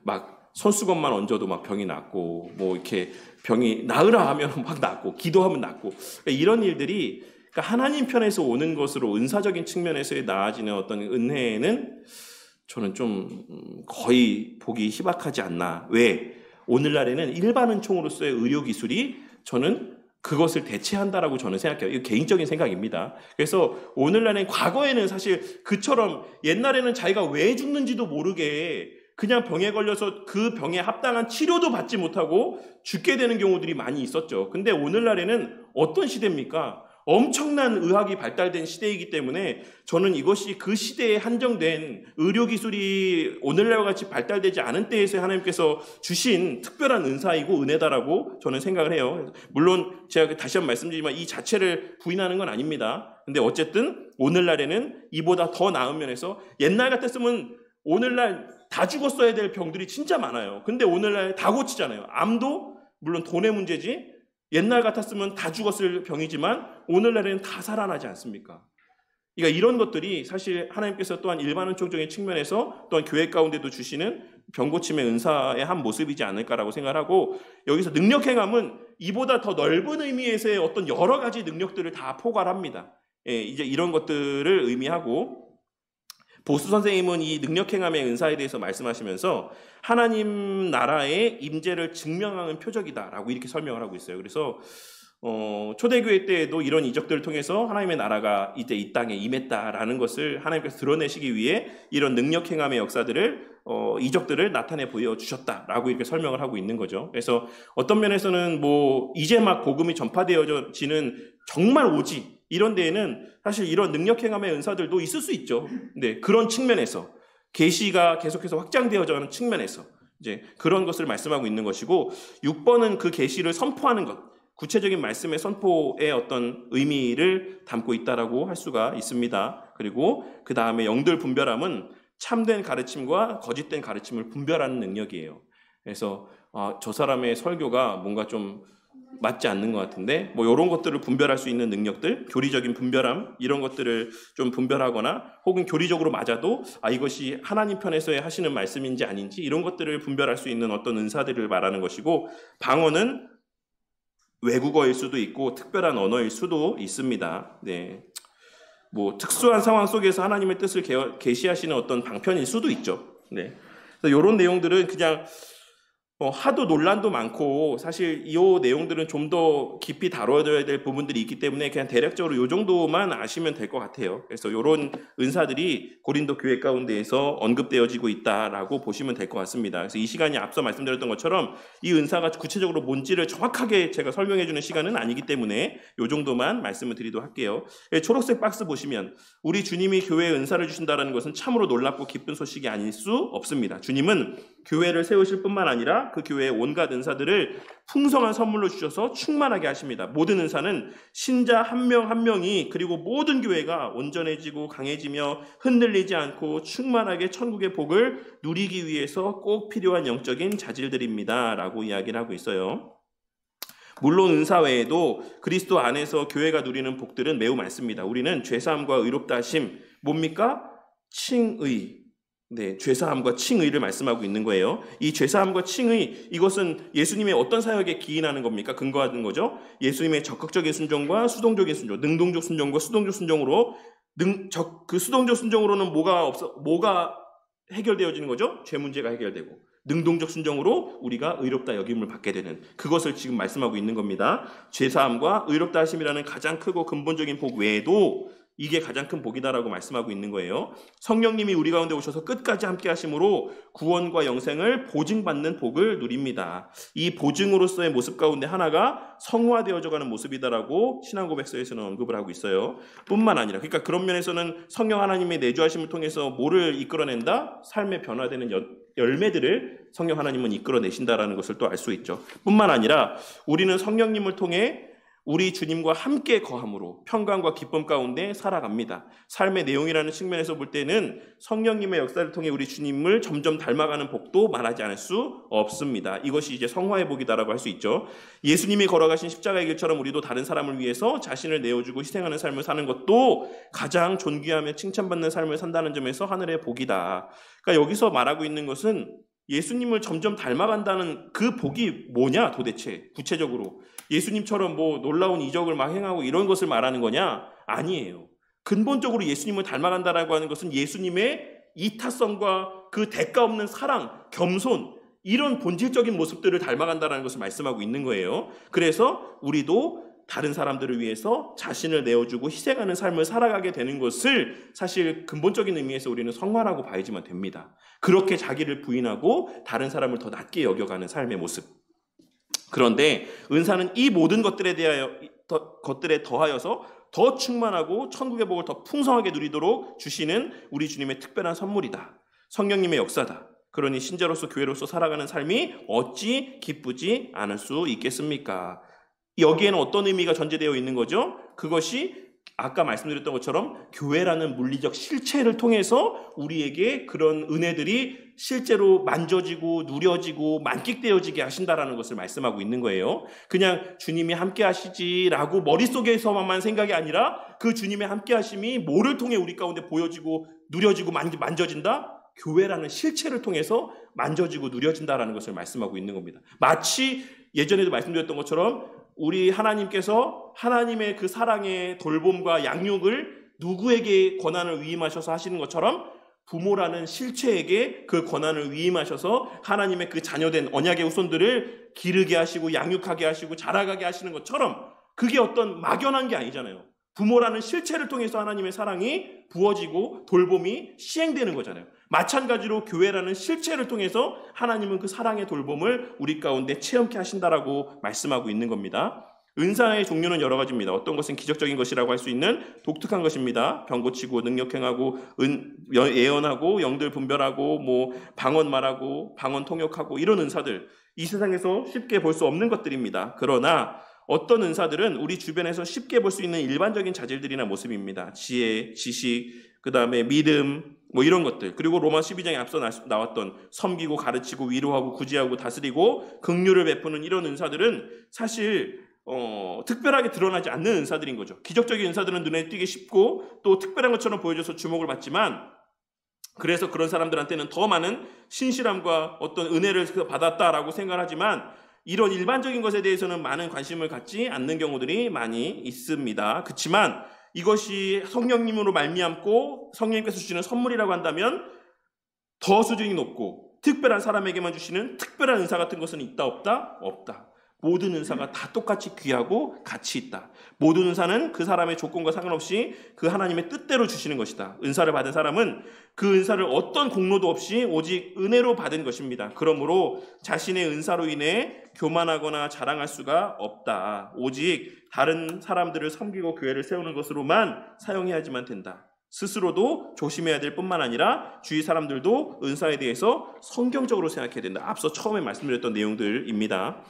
막 손수건만 얹어도 막 병이 낫고 이렇게 병이 나으라 하면 막 낫고 기도하면 낫고 그러니까 이런 일들이 그러니까 하나님 편에서 오는 것으로 은사적인 측면에서의 나아지는 어떤 은혜는 저는 좀 거의 보기 희박하지 않나. 왜? 오늘날에는 일반 은총으로서의 의료 기술이 저는 그것을 대체한다라고 저는 생각해요. 이거 개인적인 생각입니다. 그래서 오늘날엔 과거에는 사실 그처럼 옛날에는 자기가 왜 죽는지도 모르게 그냥 병에 걸려서 그 병에 합당한 치료도 받지 못하고 죽게 되는 경우들이 많이 있었죠. 근데 오늘날에는 어떤 시대입니까? 엄청난 의학이 발달된 시대이기 때문에 저는 이것이 그 시대에 한정된 의료기술이 오늘날과 같이 발달되지 않은 때에서 하나님께서 주신 특별한 은사이고 은혜다라고 저는 생각을 해요. 물론 제가 다시 한번 말씀드리지만 이 자체를 부인하는 건 아닙니다. 근데 어쨌든 오늘날에는 이보다 더 나은 면에서 옛날 같았으면 오늘날 다 죽었어야 될 병들이 진짜 많아요. 근데 오늘날 다 고치잖아요. 암도 물론 돈의 문제지 옛날 같았으면 다 죽었을 병이지만 오늘날에는 다 살아나지 않습니까? 그러니까 이런 것들이 사실 하나님께서 또한 일반 은총적인 측면에서 또한 교회 가운데도 주시는 병고침의 은사의 한 모습이지 않을까라고 생각하고 여기서 능력행함은 이보다 더 넓은 의미에서의 어떤 여러 가지 능력들을 다 포괄합니다. 이제 이런 것들을 의미하고 보수 선생님은 이 능력행함의 은사에 대해서 말씀하시면서 하나님 나라의 임재를 증명하는 표적이다라고 이렇게 설명을 하고 있어요. 그래서 초대교회 때에도 이런 이적들을 통해서 하나님의 나라가 이제 이 땅에 임했다라는 것을 하나님께서 드러내시기 위해 이런 능력행함의 역사들을 이적들을 나타내 보여주셨다라고 이렇게 설명을 하고 있는 거죠. 그래서 어떤 면에서는 이제 막 복음이 전파되어지는 정말 오직 이런 데에는 사실 이런 능력행함의 은사들도 있을 수 있죠. 근데 그런 측면에서 계시가 계속해서 확장되어져가는 측면에서 이제 그런 것을 말씀하고 있는 것이고 6번은 그 계시를 선포하는 것, 구체적인 말씀의 선포의 어떤 의미를 담고 있다라고 할 수가 있습니다. 그리고 그 다음에 영들 분별함은 참된 가르침과 거짓된 가르침을 분별하는 능력이에요. 그래서 저 사람의 설교가 뭔가 좀 맞지 않는 것 같은데 뭐 이런 것들을 분별할 수 있는 능력들, 교리적인 분별함 이런 것들을 좀 분별하거나 혹은 교리적으로 맞아도 이것이 하나님 편에서 하시는 말씀인지 아닌지 이런 것들을 분별할 수 있는 어떤 은사들을 말하는 것이고, 방언은 외국어일 수도 있고 특별한 언어일 수도 있습니다. 네. 뭐 특수한 상황 속에서 하나님의 뜻을 계시하시는 어떤 방편일 수도 있죠. 네. 그래서 이런 내용들은 그냥 하도 논란도 많고 사실 이 내용들은 좀 더 깊이 다뤄야 될 부분들이 있기 때문에 그냥 대략적으로 이 정도만 아시면 될 것 같아요. 그래서 이런 은사들이 고린도 교회 가운데에서 언급되어지고 있다라고 보시면 될 것 같습니다. 그래서 이 시간이 앞서 말씀드렸던 것처럼 이 은사가 구체적으로 뭔지를 정확하게 제가 설명해 주는 시간은 아니기 때문에 이 정도만 말씀을 드리도록 할게요. 초록색 박스 보시면 우리 주님이 교회에 은사를 주신다는 것은 참으로 놀랍고 기쁜 소식이 아닐 수 없습니다. 주님은 교회를 세우실 뿐만 아니라 그 교회의 온갖 은사들을 풍성한 선물로 주셔서 충만하게 하십니다. 모든 은사는 신자 한 명 한 명이 그리고 모든 교회가 온전해지고 강해지며 흔들리지 않고 충만하게 천국의 복을 누리기 위해서 꼭 필요한 영적인 자질들입니다. 라고 이야기를 하고 있어요. 물론 은사 외에도 그리스도 안에서 교회가 누리는 복들은 매우 많습니다. 우리는 죄사함과 의롭다 하심, 뭡니까? 칭의. 네, 죄사함과 칭의를 말씀하고 있는 거예요. 이 죄사함과 칭의, 이것은 예수님의 어떤 사역에 기인하는 겁니까? 근거하는 거죠. 예수님의 적극적인 순종과 수동적인 순종, 능동적 순종과 수동적 순종으로 그 수동적 순종으로는 뭐가 해결되어지는 거죠? 죄 문제가 해결되고, 능동적 순종으로 우리가 의롭다 여김을 받게 되는 그것을 지금 말씀하고 있는 겁니다. 죄사함과 의롭다 하심이라는 가장 크고 근본적인 복 외에도 이게 가장 큰 복이다라고 말씀하고 있는 거예요. 성령님이 우리 가운데 오셔서 끝까지 함께 하심으로 구원과 영생을 보증받는 복을 누립니다. 이 보증으로서의 모습 가운데 하나가 성화되어져가는 모습이다라고 신앙고백서에서는 언급을 하고 있어요. 뿐만 아니라, 그러니까 그런 면에서는 성령 하나님의 내주하심을 통해서 뭐를 이끌어낸다? 삶의 변화되는 열매들을 성령 하나님은 이끌어내신다라는 것을 또 알 수 있죠. 뿐만 아니라 우리는 성령님을 통해 우리 주님과 함께 거함으로 평강과 기쁨 가운데 살아갑니다. 삶의 내용이라는 측면에서 볼 때는 성령님의 역사를 통해 우리 주님을 점점 닮아가는 복도 말하지 않을 수 없습니다. 이것이 이제 성화의 복이다라고 할 수 있죠. 예수님이 걸어가신 십자가의 길처럼 우리도 다른 사람을 위해서 자신을 내어주고 희생하는 삶을 사는 것도 가장 존귀하며 칭찬받는 삶을 산다는 점에서 하늘의 복이다. 그러니까 여기서 말하고 있는 것은 예수님을 점점 닮아간다는 그 복이 뭐냐 도대체 구체적으로 예수님처럼 뭐 놀라운 이적을 막 행하고 이런 것을 말하는 거냐? 아니에요. 근본적으로 예수님을 닮아간다라고 하는 것은 예수님의 이타성과 그 대가 없는 사랑, 겸손 이런 본질적인 모습들을 닮아간다라는 것을 말씀하고 있는 거예요. 그래서 우리도 다른 사람들을 위해서 자신을 내어주고 희생하는 삶을 살아가게 되는 것을 사실 근본적인 의미에서 우리는 성화라고 봐야지만 됩니다. 그렇게 자기를 부인하고 다른 사람을 더 낮게 여겨가는 삶의 모습. 그런데 은사는 이 모든 것들에 더하여서 더 충만하고 천국의 복을 더 풍성하게 누리도록 주시는 우리 주님의 특별한 선물이다. 성령님의 역사다. 그러니 신자로서 교회로서 살아가는 삶이 어찌 기쁘지 않을 수 있겠습니까? 여기에는 어떤 의미가 전제되어 있는 거죠? 그것이 아까 말씀드렸던 것처럼 교회라는 물리적 실체를 통해서 우리에게 그런 은혜들이 실제로 만져지고 누려지고 만끽되어지게 하신다라는 것을 말씀하고 있는 거예요. 그냥 주님이 함께 하시지라고 머릿속에서만 생각이 아니라 그 주님의 함께 하심이 뭐를 통해 우리 가운데 보여지고 누려지고 만져진다? 교회라는 실체를 통해서 만져지고 누려진다라는 것을 말씀하고 있는 겁니다. 마치 예전에도 말씀드렸던 것처럼 우리 하나님께서 하나님의 그 사랑의 돌봄과 양육을 누구에게 권한을 위임하셔서 하시는 것처럼 부모라는 실체에게 그 권한을 위임하셔서 하나님의 그 자녀된 언약의 후손들을 기르게 하시고 양육하게 하시고 자라가게 하시는 것처럼 그게 어떤 막연한 게 아니잖아요. 부모라는 실체를 통해서 하나님의 사랑이 부어지고 돌봄이 시행되는 거잖아요. 마찬가지로 교회라는 실체를 통해서 하나님은 그 사랑의 돌봄을 우리 가운데 체험케 하신다라고 말씀하고 있는 겁니다. 은사의 종류는 여러 가지입니다. 어떤 것은 기적적인 것이라고 할 수 있는 독특한 것입니다. 병 고치고 능력 행하고 예언하고 영들 분별하고 뭐 방언 말하고 방언 통역하고 이런 은사들 이 세상에서 쉽게 볼 수 없는 것들입니다. 그러나 어떤 은사들은 우리 주변에서 쉽게 볼 수 있는 일반적인 자질들이나 모습입니다. 지혜, 지식, 그 다음에 믿음, 뭐 이런 것들. 그리고 로마 12장에 앞서 나왔던 섬기고 가르치고 위로하고 구제하고 다스리고 긍휼을 베푸는 이런 은사들은 사실 특별하게 드러나지 않는 은사들인 거죠. 기적적인 은사들은 눈에 띄기 쉽고 또 특별한 것처럼 보여줘서 주목을 받지만, 그래서 그런 사람들한테는 더 많은 신실함과 어떤 은혜를 받았다라고 생각하지만, 이런 일반적인 것에 대해서는 많은 관심을 갖지 않는 경우들이 많이 있습니다. 그렇지만 이것이 성령님으로 말미암고 성령님께서 주시는 선물이라고 한다면 더 수준이 높고 특별한 사람에게만 주시는 특별한 은사 같은 것은 있다 없다? 없다. 모든 은사가 다 똑같이 귀하고 가치 있다. 모든 은사는 그 사람의 조건과 상관없이 그 하나님의 뜻대로 주시는 것이다. 은사를 받은 사람은 그 은사를 어떤 공로도 없이 오직 은혜로 받은 것입니다. 그러므로 자신의 은사로 인해 교만하거나 자랑할 수가 없다. 오직 다른 사람들을 섬기고 교회를 세우는 것으로만 사용해야지만 된다. 스스로도 조심해야 될 뿐만 아니라 주위 사람들도 은사에 대해서 성경적으로 생각해야 된다. 앞서 처음에 말씀드렸던 내용들입니다.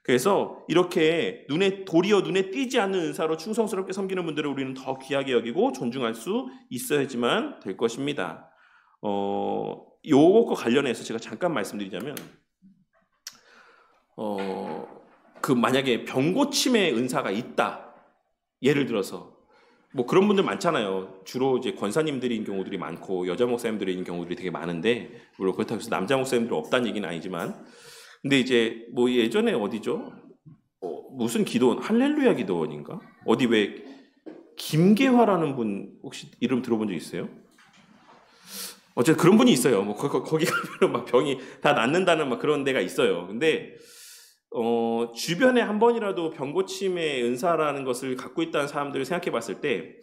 그래서 이렇게 도리어 눈에 띄지 않는 은사로 충성스럽게 섬기는 분들을 우리는 더 귀하게 여기고 존중할 수 있어야지만 될 것입니다. 요것과 관련해서 제가 잠깐 말씀드리자면, 만약에 병고침의 은사가 있다. 예를 들어서 뭐 그런 분들 많잖아요. 주로 이제 권사님들인 경우들이 많고 여자 목사님들인 경우들이 되게 많은데, 물론 그렇다고 해서 남자 목사님들이 없다는 얘기는 아니지만, 근데 이제 뭐 예전에 어디죠? 무슨 기도원, 할렐루야 기도원인가? 어디 왜 김계화라는 분 혹시 이름 들어본 적 있어요? 어쨌든 그런 분이 있어요. 뭐 거기 가면 막 병이 다 낫는다는 막 그런 데가 있어요. 근데 주변에 한 번이라도 병고침의 은사라는 것을 갖고 있다는 사람들을 생각해 봤을 때,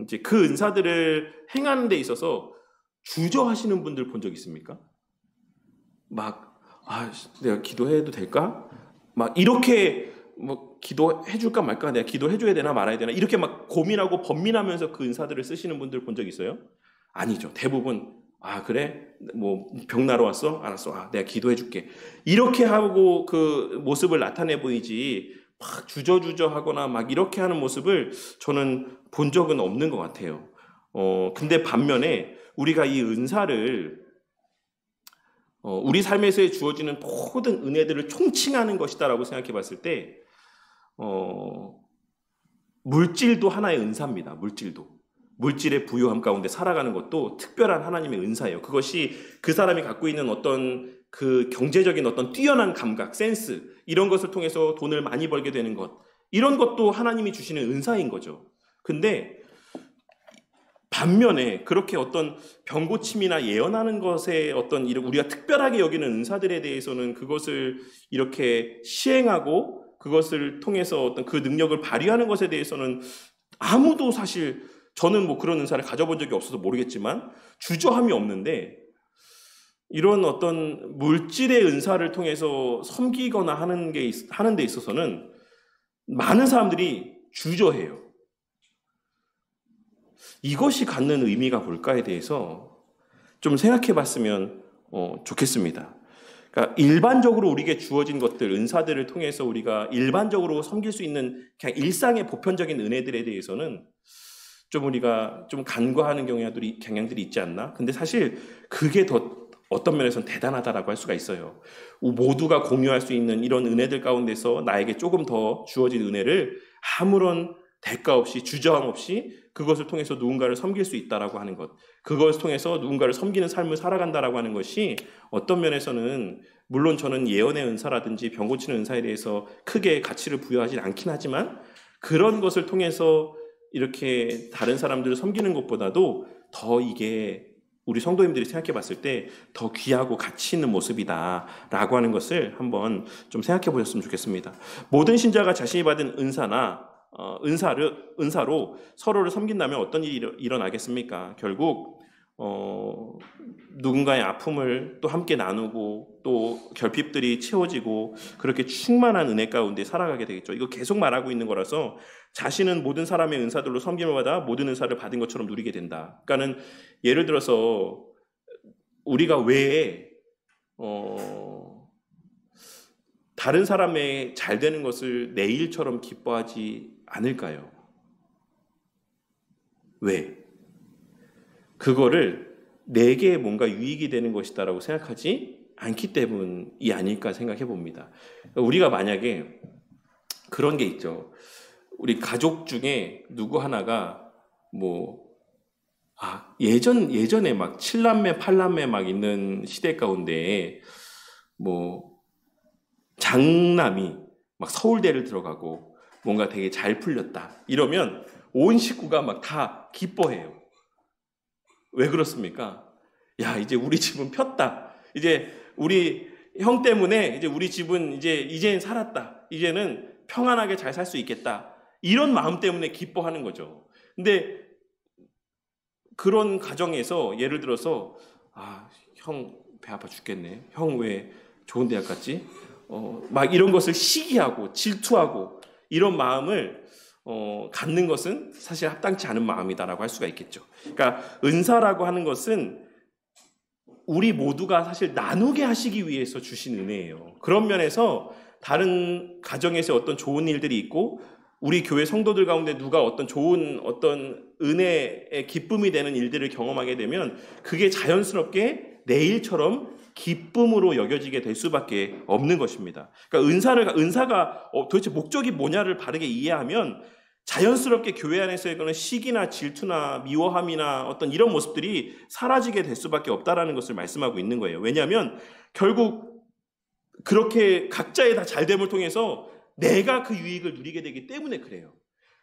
이제 그 은사들을 행하는 데 있어서 주저하시는 분들 본 적 있습니까? 내가 기도해도 될까? 막 이렇게 뭐 기도해 줄까 말까? 내가 기도해 줘야 되나 말아야 되나? 이렇게 막 고민하고 번민하면서 그 은사들을 쓰시는 분들 본 적 있어요? 아니죠. 대부분 그래? 뭐 병 나러 왔어? 알았어. 내가 기도해 줄게. 이렇게 하고 그 모습을 나타내 보이지, 막 주저하거나 막 이렇게 하는 모습을 저는 본 적은 없는 것 같아요. 근데 반면에 우리가 이 은사를 우리 삶에서 주어지는 모든 은혜들을 총칭하는 것이다라고 생각해 봤을 때, 물질도 하나의 은사입니다. 물질의 부요함 가운데 살아가는 것도 특별한 하나님의 은사예요. 그것이 그 사람이 갖고 있는 어떤 그 경제적인 어떤 뛰어난 감각, 센스, 이런 것을 통해서 돈을 많이 벌게 되는 것, 이런 것도 하나님이 주시는 은사인 거죠. 근데 반면에 그렇게 어떤 병고침이나 예언하는 것에 어떤 우리가 특별하게 여기는 은사들에 대해서는 그것을 이렇게 시행하고 그것을 통해서 어떤 그 능력을 발휘하는 것에 대해서는 아무도, 사실 저는 뭐 그런 은사를 가져본 적이 없어서 모르겠지만 주저함이 없는데, 이런 어떤 물질의 은사를 통해서 섬기거나 하는 데 있어서는 많은 사람들이 주저해요. 이것이 갖는 의미가 뭘까에 대해서 좀 생각해 봤으면 좋겠습니다. 그러니까 일반적으로 우리에게 주어진 것들, 은사들을 통해서 우리가 일반적으로 섬길 수 있는 그냥 일상의 보편적인 은혜들에 대해서는 좀 우리가 좀 간과하는 경향들이 있지 않나? 근데 사실 그게 더 어떤 면에서는 대단하다라고 할 수가 있어요. 모두가 공유할 수 있는 이런 은혜들 가운데서 나에게 조금 더 주어진 은혜를 아무런 대가 없이, 주저함 없이 그것을 통해서 누군가를 섬길 수 있다라고 하는 것, 그것을 통해서 누군가를 섬기는 삶을 살아간다라고 하는 것이 어떤 면에서는, 물론 저는 예언의 은사라든지 병 고치는 은사에 대해서 크게 가치를 부여하지 않긴 하지만, 그런 것을 통해서 이렇게 다른 사람들을 섬기는 것보다도 더 이게 우리 성도님들이 생각해 봤을 때 더 귀하고 가치 있는 모습이다라고 하는 것을 한번 좀 생각해 보셨으면 좋겠습니다. 모든 신자가 자신이 받은 은사로 서로를 섬긴다면 어떤 일이 일어나겠습니까? 결국 누군가의 아픔을 또 함께 나누고 또 결핍들이 채워지고 그렇게 충만한 은혜 가운데 살아가게 되겠죠. 이거 계속 말하고 있는 거라서 자신은 모든 사람의 은사들로 섬김을 받아 모든 은사를 받은 것처럼 누리게 된다. 그러니까는 예를 들어서 우리가 왜 다른 사람의 잘 되는 것을 내 일처럼 기뻐하지 않을까요? 왜? 그거를 내게 뭔가 유익이 되는 것이다라고 생각하지 않기 때문이 아닐까 생각해 봅니다. 우리가 만약에 그런 게 있죠. 우리 가족 중에 누구 하나가 예전에 막 7남매, 8남매 막 있는 시대 가운데 장남이 막 서울대를 들어가고 뭔가 되게 잘 풀렸다. 이러면 온 식구가 막 다 기뻐해요. 왜 그렇습니까? 야, 이제 우리 집은 폈다. 이제 우리 형 때문에 이제 우리 집은 이제는 살았다. 이제는 평안하게 잘 살 수 있겠다. 이런 마음 때문에 기뻐하는 거죠. 근데 그런 가정에서 예를 들어서 형 배 아파 죽겠네. 형 왜 좋은 대학 갔지? 막 이런 것을 시기하고 질투하고 이런 마음을 갖는 것은 사실 합당치 않은 마음이다라고 할 수가 있겠죠. 그러니까 은사라고 하는 것은 우리 모두가 사실 나누게 하시기 위해서 주신 은혜예요. 그런 면에서 다른 가정에서 어떤 좋은 일들이 있고 우리 교회 성도들 가운데 누가 어떤 좋은 어떤 은혜의 기쁨이 되는 일들을 경험하게 되면 그게 자연스럽게 내 일처럼 기쁨으로 여겨지게 될 수밖에 없는 것입니다. 그러니까 은사가 도대체 목적이 뭐냐를 바르게 이해하면 자연스럽게 교회 안에서의 그런 시기나 질투나 미워함이나 어떤 이런 모습들이 사라지게 될 수밖에 없다라는 것을 말씀하고 있는 거예요. 왜냐하면 결국 그렇게 각자의 다 잘됨을 통해서 내가 그 유익을 누리게 되기 때문에 그래요.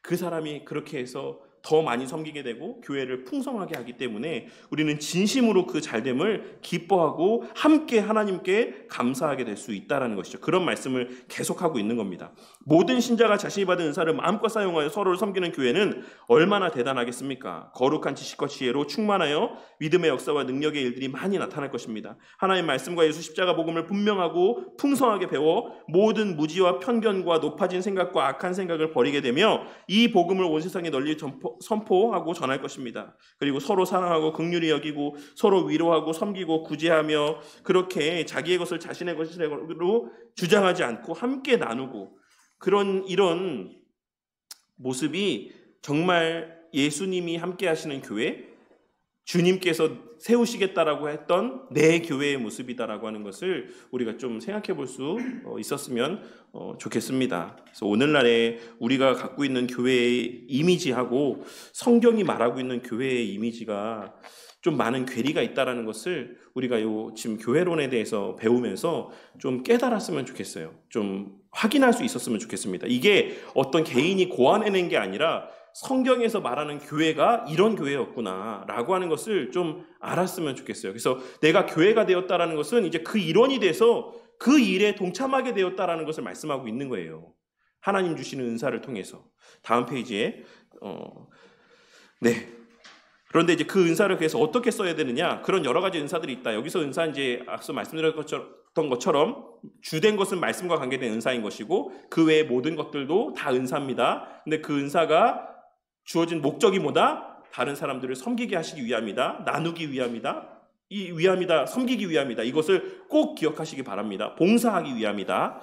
그 사람이 그렇게 해서 더 많이 섬기게 되고 교회를 풍성하게 하기 때문에 우리는 진심으로 그 잘됨을 기뻐하고 함께 하나님께 감사하게 될 수 있다는 것이죠. 그런 말씀을 계속하고 있는 겁니다. 모든 신자가 자신이 받은 은사를 마음껏 사용하여 서로를 섬기는 교회는 얼마나 대단하겠습니까? 거룩한 지식과 지혜로 충만하여 믿음의 역사와 능력의 일들이 많이 나타날 것입니다. 하나님의 말씀과 예수 십자가 복음을 분명하고 풍성하게 배워 모든 무지와 편견과 높아진 생각과 악한 생각을 버리게 되며 이 복음을 온 세상에 널리 선포하고 전할 것입니다. 그리고 서로 사랑하고 긍휼히 여기고 서로 위로하고 섬기고 구제하며 그렇게 자기의 것을 자신의 것으로 주장하지 않고 함께 나누고 이런 모습이 정말 예수님이 함께 하시는 교회, 주님께서 세우시겠다라고 했던 내 교회의 모습이다라고 하는 것을 우리가 좀 생각해 볼 수 있었으면 좋겠습니다. 그래서 오늘날에 우리가 갖고 있는 교회의 이미지하고 성경이 말하고 있는 교회의 이미지가 좀 많은 괴리가 있다라는 것을 우리가 지금 교회론에 대해서 배우면서 좀 깨달았으면 좋겠어요. 좀 확인할 수 있었으면 좋겠습니다. 이게 어떤 개인이 고안해낸 게 아니라 성경에서 말하는 교회가 이런 교회였구나라고 하는 것을 좀 알았으면 좋겠어요. 그래서 내가 교회가 되었다라는 것은 이제 그 일원이 돼서 그 일에 동참하게 되었다라는 것을 말씀하고 있는 거예요. 하나님 주시는 은사를 통해서. 다음 페이지에 그런데 이제 그 은사를 그래서 어떻게 써야 되느냐? 그런 여러 가지 은사들이 있다. 여기서 은사 이제 앞서 말씀드렸던 것처럼 주된 것은 말씀과 관계된 은사인 것이고 그 외의 모든 것들도 다 은사입니다. 근데 그 은사가 주어진 목적이 뭐다? 다른 사람들을 섬기게 하시기 위함이다. 나누기 위함이다. 섬기기 위함이다. 이것을 꼭 기억하시기 바랍니다. 봉사하기 위함이다.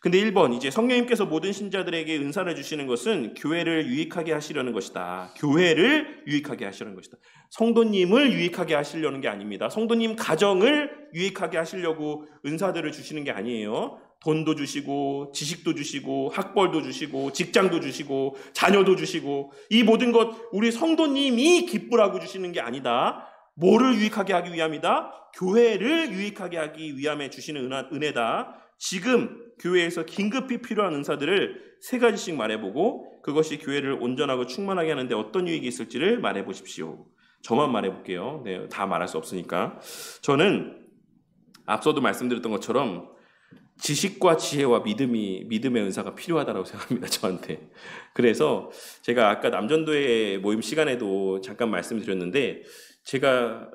근데 1번 이제 성령님께서 모든 신자들에게 은사를 주시는 것은 교회를 유익하게 하시려는 것이다. 교회를 유익하게 하시려는 것이다. 성도님을 유익하게 하시려는 게 아닙니다. 성도님 가정을 유익하게 하시려고 은사들을 주시는 게 아니에요. 돈도 주시고 지식도 주시고 학벌도 주시고 직장도 주시고 자녀도 주시고 이 모든 것 우리 성도님이 기쁘라고 주시는 게 아니다. 뭐를 유익하게 하기 위함이다? 교회를 유익하게 하기 위함에 주시는 은혜다. 지금 교회에서 긴급히 필요한 은사들을 3가지씩 말해보고 그것이 교회를 온전하고 충만하게 하는데 어떤 유익이 있을지를 말해보십시오. 저만 말해볼게요. 다 말할 수 없으니까. 저는 앞서도 말씀드렸던 것처럼 지식과 지혜와 믿음의 은사가 필요하다고 생각합니다. 저한테. 그래서 제가 아까 남전도회 모임 시간에도 잠깐 말씀드렸는데 제가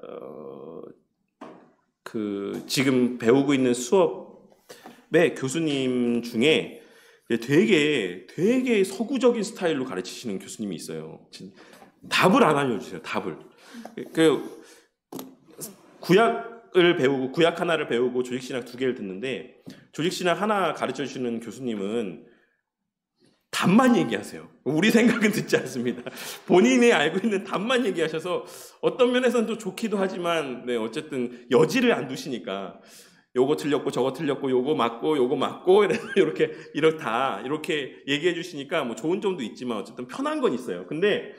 지금 배우고 있는 수업의 교수님 중에 되게 서구적인 스타일로 가르치시는 교수님이 있어요. 답을 안 알려주세요. 답을. 구약을 배우고 구약 하나를 배우고 조직신학 2개를 듣는데 조직신학 하나 가르쳐주시는 교수님은 답만 얘기하세요. 우리 생각은 듣지 않습니다. 본인이 알고 있는 답만 얘기하셔서 어떤 면에서는 또 좋기도 하지만 네, 어쨌든 여지를 안 두시니까 요거 틀렸고 저거 틀렸고 요거 맞고 이렇게 이렇게 얘기해 주시니까 뭐 좋은 점도 있지만 어쨌든 편한 건 있어요. 근데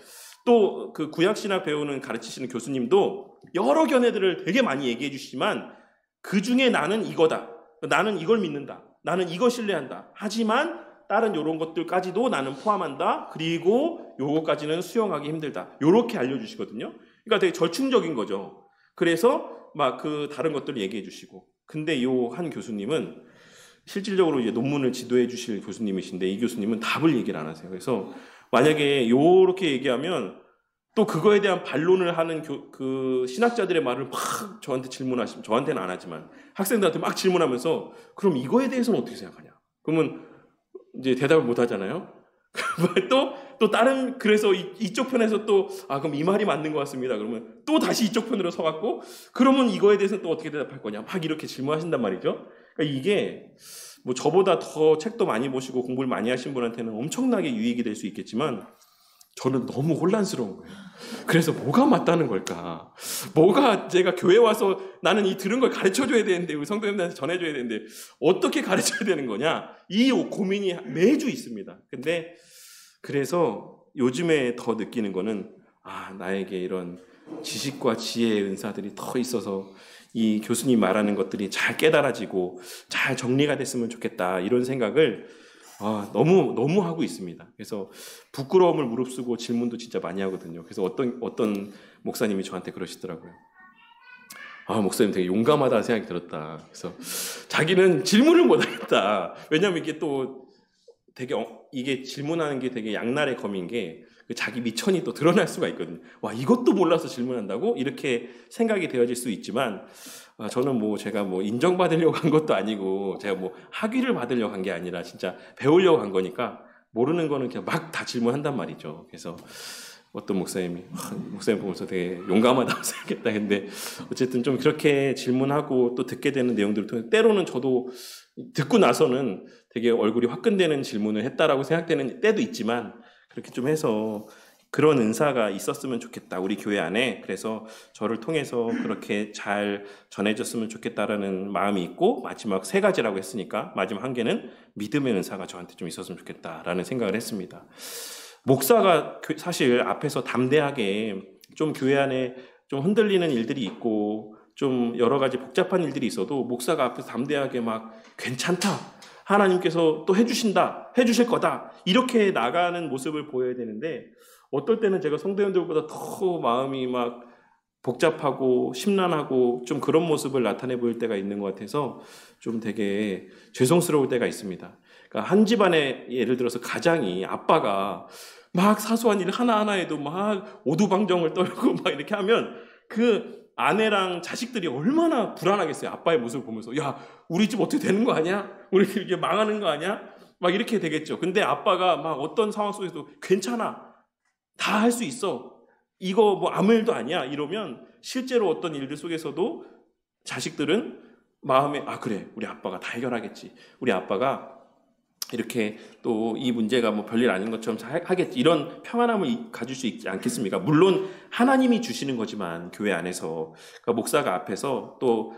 또 그 구약신학 배우는 가르치시는 교수님도 여러 견해들을 되게 많이 얘기해 주시지만 그 중에 나는 이거다. 나는 이걸 믿는다. 나는 이거 신뢰한다. 하지만 다른 이런 것들까지도 나는 포함한다. 그리고 요거까지는 수용하기 힘들다. 요렇게 알려주시거든요. 그러니까 되게 절충적인 거죠. 그래서 막 그 다른 것들을 얘기해 주시고. 근데 요 한 교수님은 실질적으로 이제 논문을 지도해 주실 교수님이신데 이 교수님은 답을 얘기를 안 하세요. 그래서 만약에 요렇게 얘기하면 또 그거에 대한 반론을 하는 그 신학자들의 말을 막 저한테 질문하시면, 저한테는 안 하지만 학생들한테 막 질문하면서 그럼 이거에 대해서는 어떻게 생각하냐? 그러면 이제 대답을 못 하잖아요. 또 다른, 그래서 이쪽 편에서 또 그럼 이 말이 맞는 것 같습니다. 그러면 또 다시 이쪽 편으로 서갖고 그러면 이거에 대해서는 또 어떻게 대답할 거냐? 막 이렇게 질문하신단 말이죠. 그러니까 이게 뭐 저보다 더 책도 많이 보시고 공부를 많이 하신 분한테는 엄청나게 유익이 될 수 있겠지만 저는 너무 혼란스러운 거예요. 그래서 뭐가 맞다는 걸까? 뭐가 제가 교회 와서 나는 이 들은 걸 가르쳐줘야 되는데 우리 성도님들한테 전해줘야 되는데 어떻게 가르쳐야 되는 거냐? 이 고민이 매주 있습니다. 근데 그래서 요즘에 더 느끼는 거는 나에게 이런 지식과 지혜의 은사들이 더 있어서 이 교수님 말하는 것들이 잘 깨달아지고 잘 정리가 됐으면 좋겠다 이런 생각을 너무 하고 있습니다. 그래서 부끄러움을 무릅쓰고 질문도 진짜 많이 하거든요. 그래서 어떤 목사님이 저한테 그러시더라고요. 목사님 되게 용감하다는 생각이 들었다. 그래서 자기는 질문을 못 하겠다. 왜냐하면 이게 또 되게 이게 질문하는 게 되게 양날의 검인 게 자기 미천이 또 드러날 수가 있거든요. 와, 이것도 몰라서 질문한다고? 이렇게 생각이 되어질 수 있지만 저는 제가 인정받으려고 한 것도 아니고 제가 학위를 받으려고 한 게 아니라 진짜 배우려고 한 거니까 모르는 거는 그냥 막 다 질문한단 말이죠. 그래서 어떤 목사님 보면서 되게 용감하다고 생각했다 했는데 어쨌든 좀 그렇게 질문하고 또 듣게 되는 내용들을 통해 때로는 저도 듣고 나서는 되게 얼굴이 화끈대는 질문을 했다라고 생각되는 때도 있지만 그렇게 좀 해서 그런 은사가 있었으면 좋겠다. 우리 교회 안에. 그래서 저를 통해서 그렇게 잘 전해졌으면 좋겠다라는 마음이 있고 마지막 3가지라고 했으니까 마지막 1개는 믿음의 은사가 저한테 좀 있었으면 좋겠다라는 생각을 했습니다. 목사가 사실 앞에서 담대하게 좀 교회 안에 좀 흔들리는 일들이 있고 좀 여러 가지 복잡한 일들이 있어도 목사가 앞에서 담대하게 막 괜찮다. 하나님께서 또 해주실 거다. 이렇게 나가는 모습을 보여야 되는데 어떨 때는 제가 성도님들보다 더 마음이 막 복잡하고 심란하고 좀 그런 모습을 나타내 보일 때가 있는 것 같아서 좀 되게 죄송스러울 때가 있습니다. 그러니까 한 집안에 예를 들어서 가장이 아빠가 막 사소한 일 하나하나에도 막 오두방정을 떨고 막 이렇게 하면 그 아내랑 자식들이 얼마나 불안하겠어요. 아빠의 모습을 보면서 야, 우리 집 어떻게 되는 거 아니야? 우리 이게 망하는 거 아니야? 막 이렇게 되겠죠. 근데 아빠가 막 어떤 상황 속에서도 괜찮아. 다 할 수 있어. 이거 아무 일도 아니야. 이러면 실제로 어떤 일들 속에서도 자식들은 마음에 그래. 우리 아빠가 다 해결하겠지. 우리 아빠가 이렇게 또 이 문제가 별일 아닌 것처럼 하겠지. 이런 평안함을 가질 수 있지 않겠습니까? 물론 하나님이 주시는 거지만 교회 안에서 그러니까 목사가 앞에서 또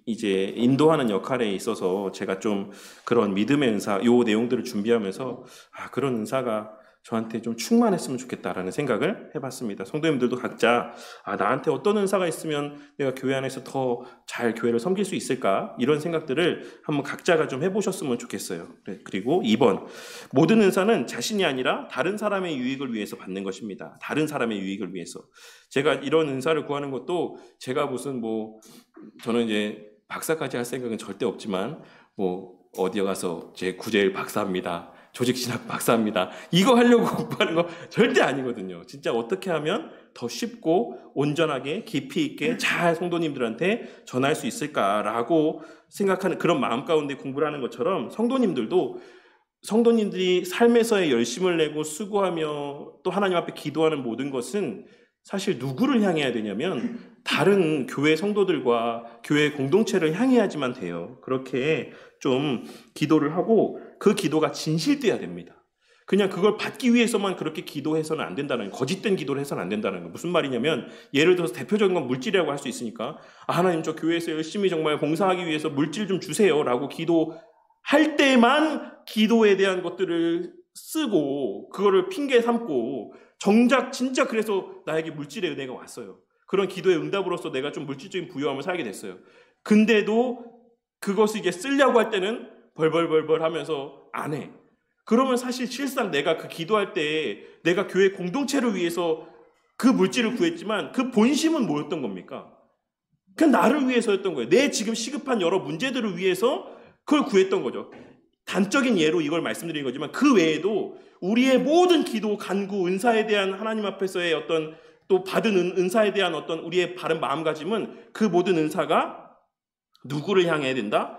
이제 인도하는 역할에 있어서 제가 좀 그런 믿음의 은사 요 내용들을 준비하면서 그런 은사가 저한테 좀 충만했으면 좋겠다라는 생각을 해봤습니다. 성도님들도 각자 나한테 어떤 은사가 있으면 내가 교회 안에서 더 잘 교회를 섬길 수 있을까? 이런 생각들을 한번 각자가 좀 해보셨으면 좋겠어요. 그리고 2번, 모든 은사는 자신이 아니라 다른 사람의 유익을 위해서 받는 것입니다. 다른 사람의 유익을 위해서. 제가 이런 은사를 구하는 것도 제가 무슨 저는 이제 박사까지 할 생각은 절대 없지만 어디 가서 제 구제일 박사입니다. 조직신학 박사입니다. 이거 하려고 공부하는 거 절대 아니거든요. 진짜 어떻게 하면 더 쉽고 온전하게 깊이 있게 잘 성도님들한테 전할 수 있을까라고 생각하는 그런 마음 가운데 공부를 하는 것처럼 성도님들이 삶에서의 열심을 내고 수고하며 또 하나님 앞에 기도하는 모든 것은 사실 누구를 향해야 되냐면 다른 교회 성도들과 교회 공동체를 향해야지만 돼요. 그렇게 좀 기도를 하고 그 기도가 진실돼야 됩니다. 그냥 그걸 받기 위해서만 그렇게 기도해서는 안 된다는 거예요. 거짓된 기도를 해서는 안 된다는 거예요. 무슨 말이냐면 예를 들어서 대표적인 건 물질이라고 할 수 있으니까 하나님 저 교회에서 열심히 정말 봉사하기 위해서 물질 좀 주세요 라고 기도할 때만 기도에 대한 것들을 쓰고 그거를 핑계 삼고 정작 진짜 그래서 나에게 물질의 은혜가 왔어요. 그런 기도의 응답으로서 내가 좀 물질적인 부유함을 살게 됐어요. 근데도 그것을 이제 쓰려고 할 때는 벌벌벌벌 하면서 안 해. 그러면 사실 실상 내가 그 기도할 때 내가 교회 공동체를 위해서 그 물질을 구했지만 그 본심은 뭐였던 겁니까? 그냥 나를 위해서였던 거예요. 내 지금 시급한 여러 문제들을 위해서 그걸 구했던 거죠. 단적인 예로 이걸 말씀드린 거지만 그 외에도 우리의 모든 기도, 간구, 은사에 대한 하나님 앞에서의 어떤 또 받은 은사에 대한 어떤 우리의 바른 마음가짐은 그 모든 은사가 누구를 향해야 된다?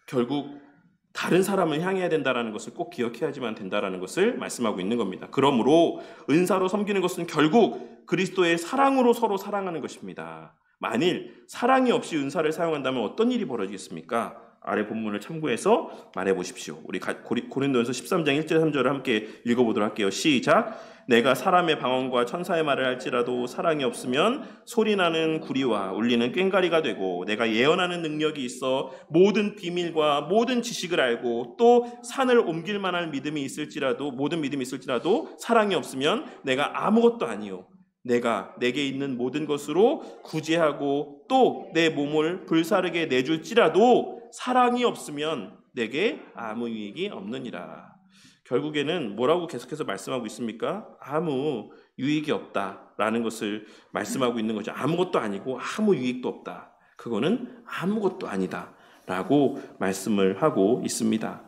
결국 다른 사람을 향해야 된다는 것을 꼭 기억해야지만 된다는 것을 말씀하고 있는 겁니다. 그러므로 은사로 섬기는 것은 결국 그리스도의 사랑으로 서로 사랑하는 것입니다. 만일 사랑이 없이 은사를 사용한다면 어떤 일이 벌어지겠습니까? 아래 본문을 참고해서 말해보십시오. 우리 고린도전서 13장 1절 3절을 함께 읽어보도록 할게요. 시작. 내가 사람의 방언과 천사의 말을 할지라도 사랑이 없으면 소리나는 구리와 울리는 꽹과리가 되고 내가 예언하는 능력이 있어 모든 비밀과 모든 지식을 알고 또 산을 옮길 만한 믿음이 있을지라도 모든 믿음이 있을지라도 사랑이 없으면 내가 아무것도 아니요 내가 내게 있는 모든 것으로 구제하고 또 내 몸을 불사르게 내줄지라도 사랑이 없으면 내게 아무 유익이 없느니라. 결국에는 뭐라고 계속해서 말씀하고 있습니까? 아무 유익이 없다라는 것을 말씀하고 있는 거죠. 아무것도 아니고 아무 유익도 없다. 그거는 아무것도 아니다라고 말씀을 하고 있습니다.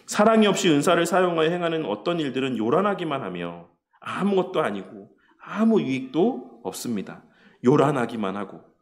사랑이 없이 은사를 사용하여 행하는 어떤 일들은 요란하기만 하며 아무것도 아니고 아무 유익도 없습니다. 요란하기만 하고.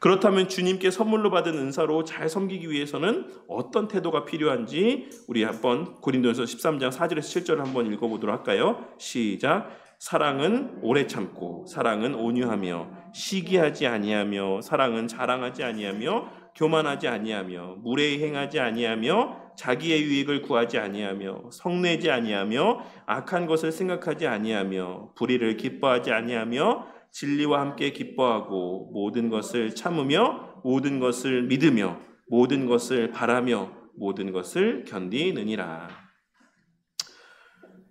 그렇다면 주님께 선물로 받은 은사로 잘 섬기기 위해서는 어떤 태도가 필요한지 우리 한번 고린도전서 13장 4절에서 7절을 한번 읽어보도록 할까요? 시작. 사랑은 오래 참고 사랑은 온유하며 시기하지 아니하며 사랑은 자랑하지 아니하며 교만하지 아니하며 무례히 행하지 아니하며 자기의 유익을 구하지 아니하며 성내지 아니하며 악한 것을 생각하지 아니하며 불의를 기뻐하지 아니하며 진리와 함께 기뻐하고 모든 것을 참으며 모든 것을 믿으며 모든 것을 바라며 모든 것을 견디느니라.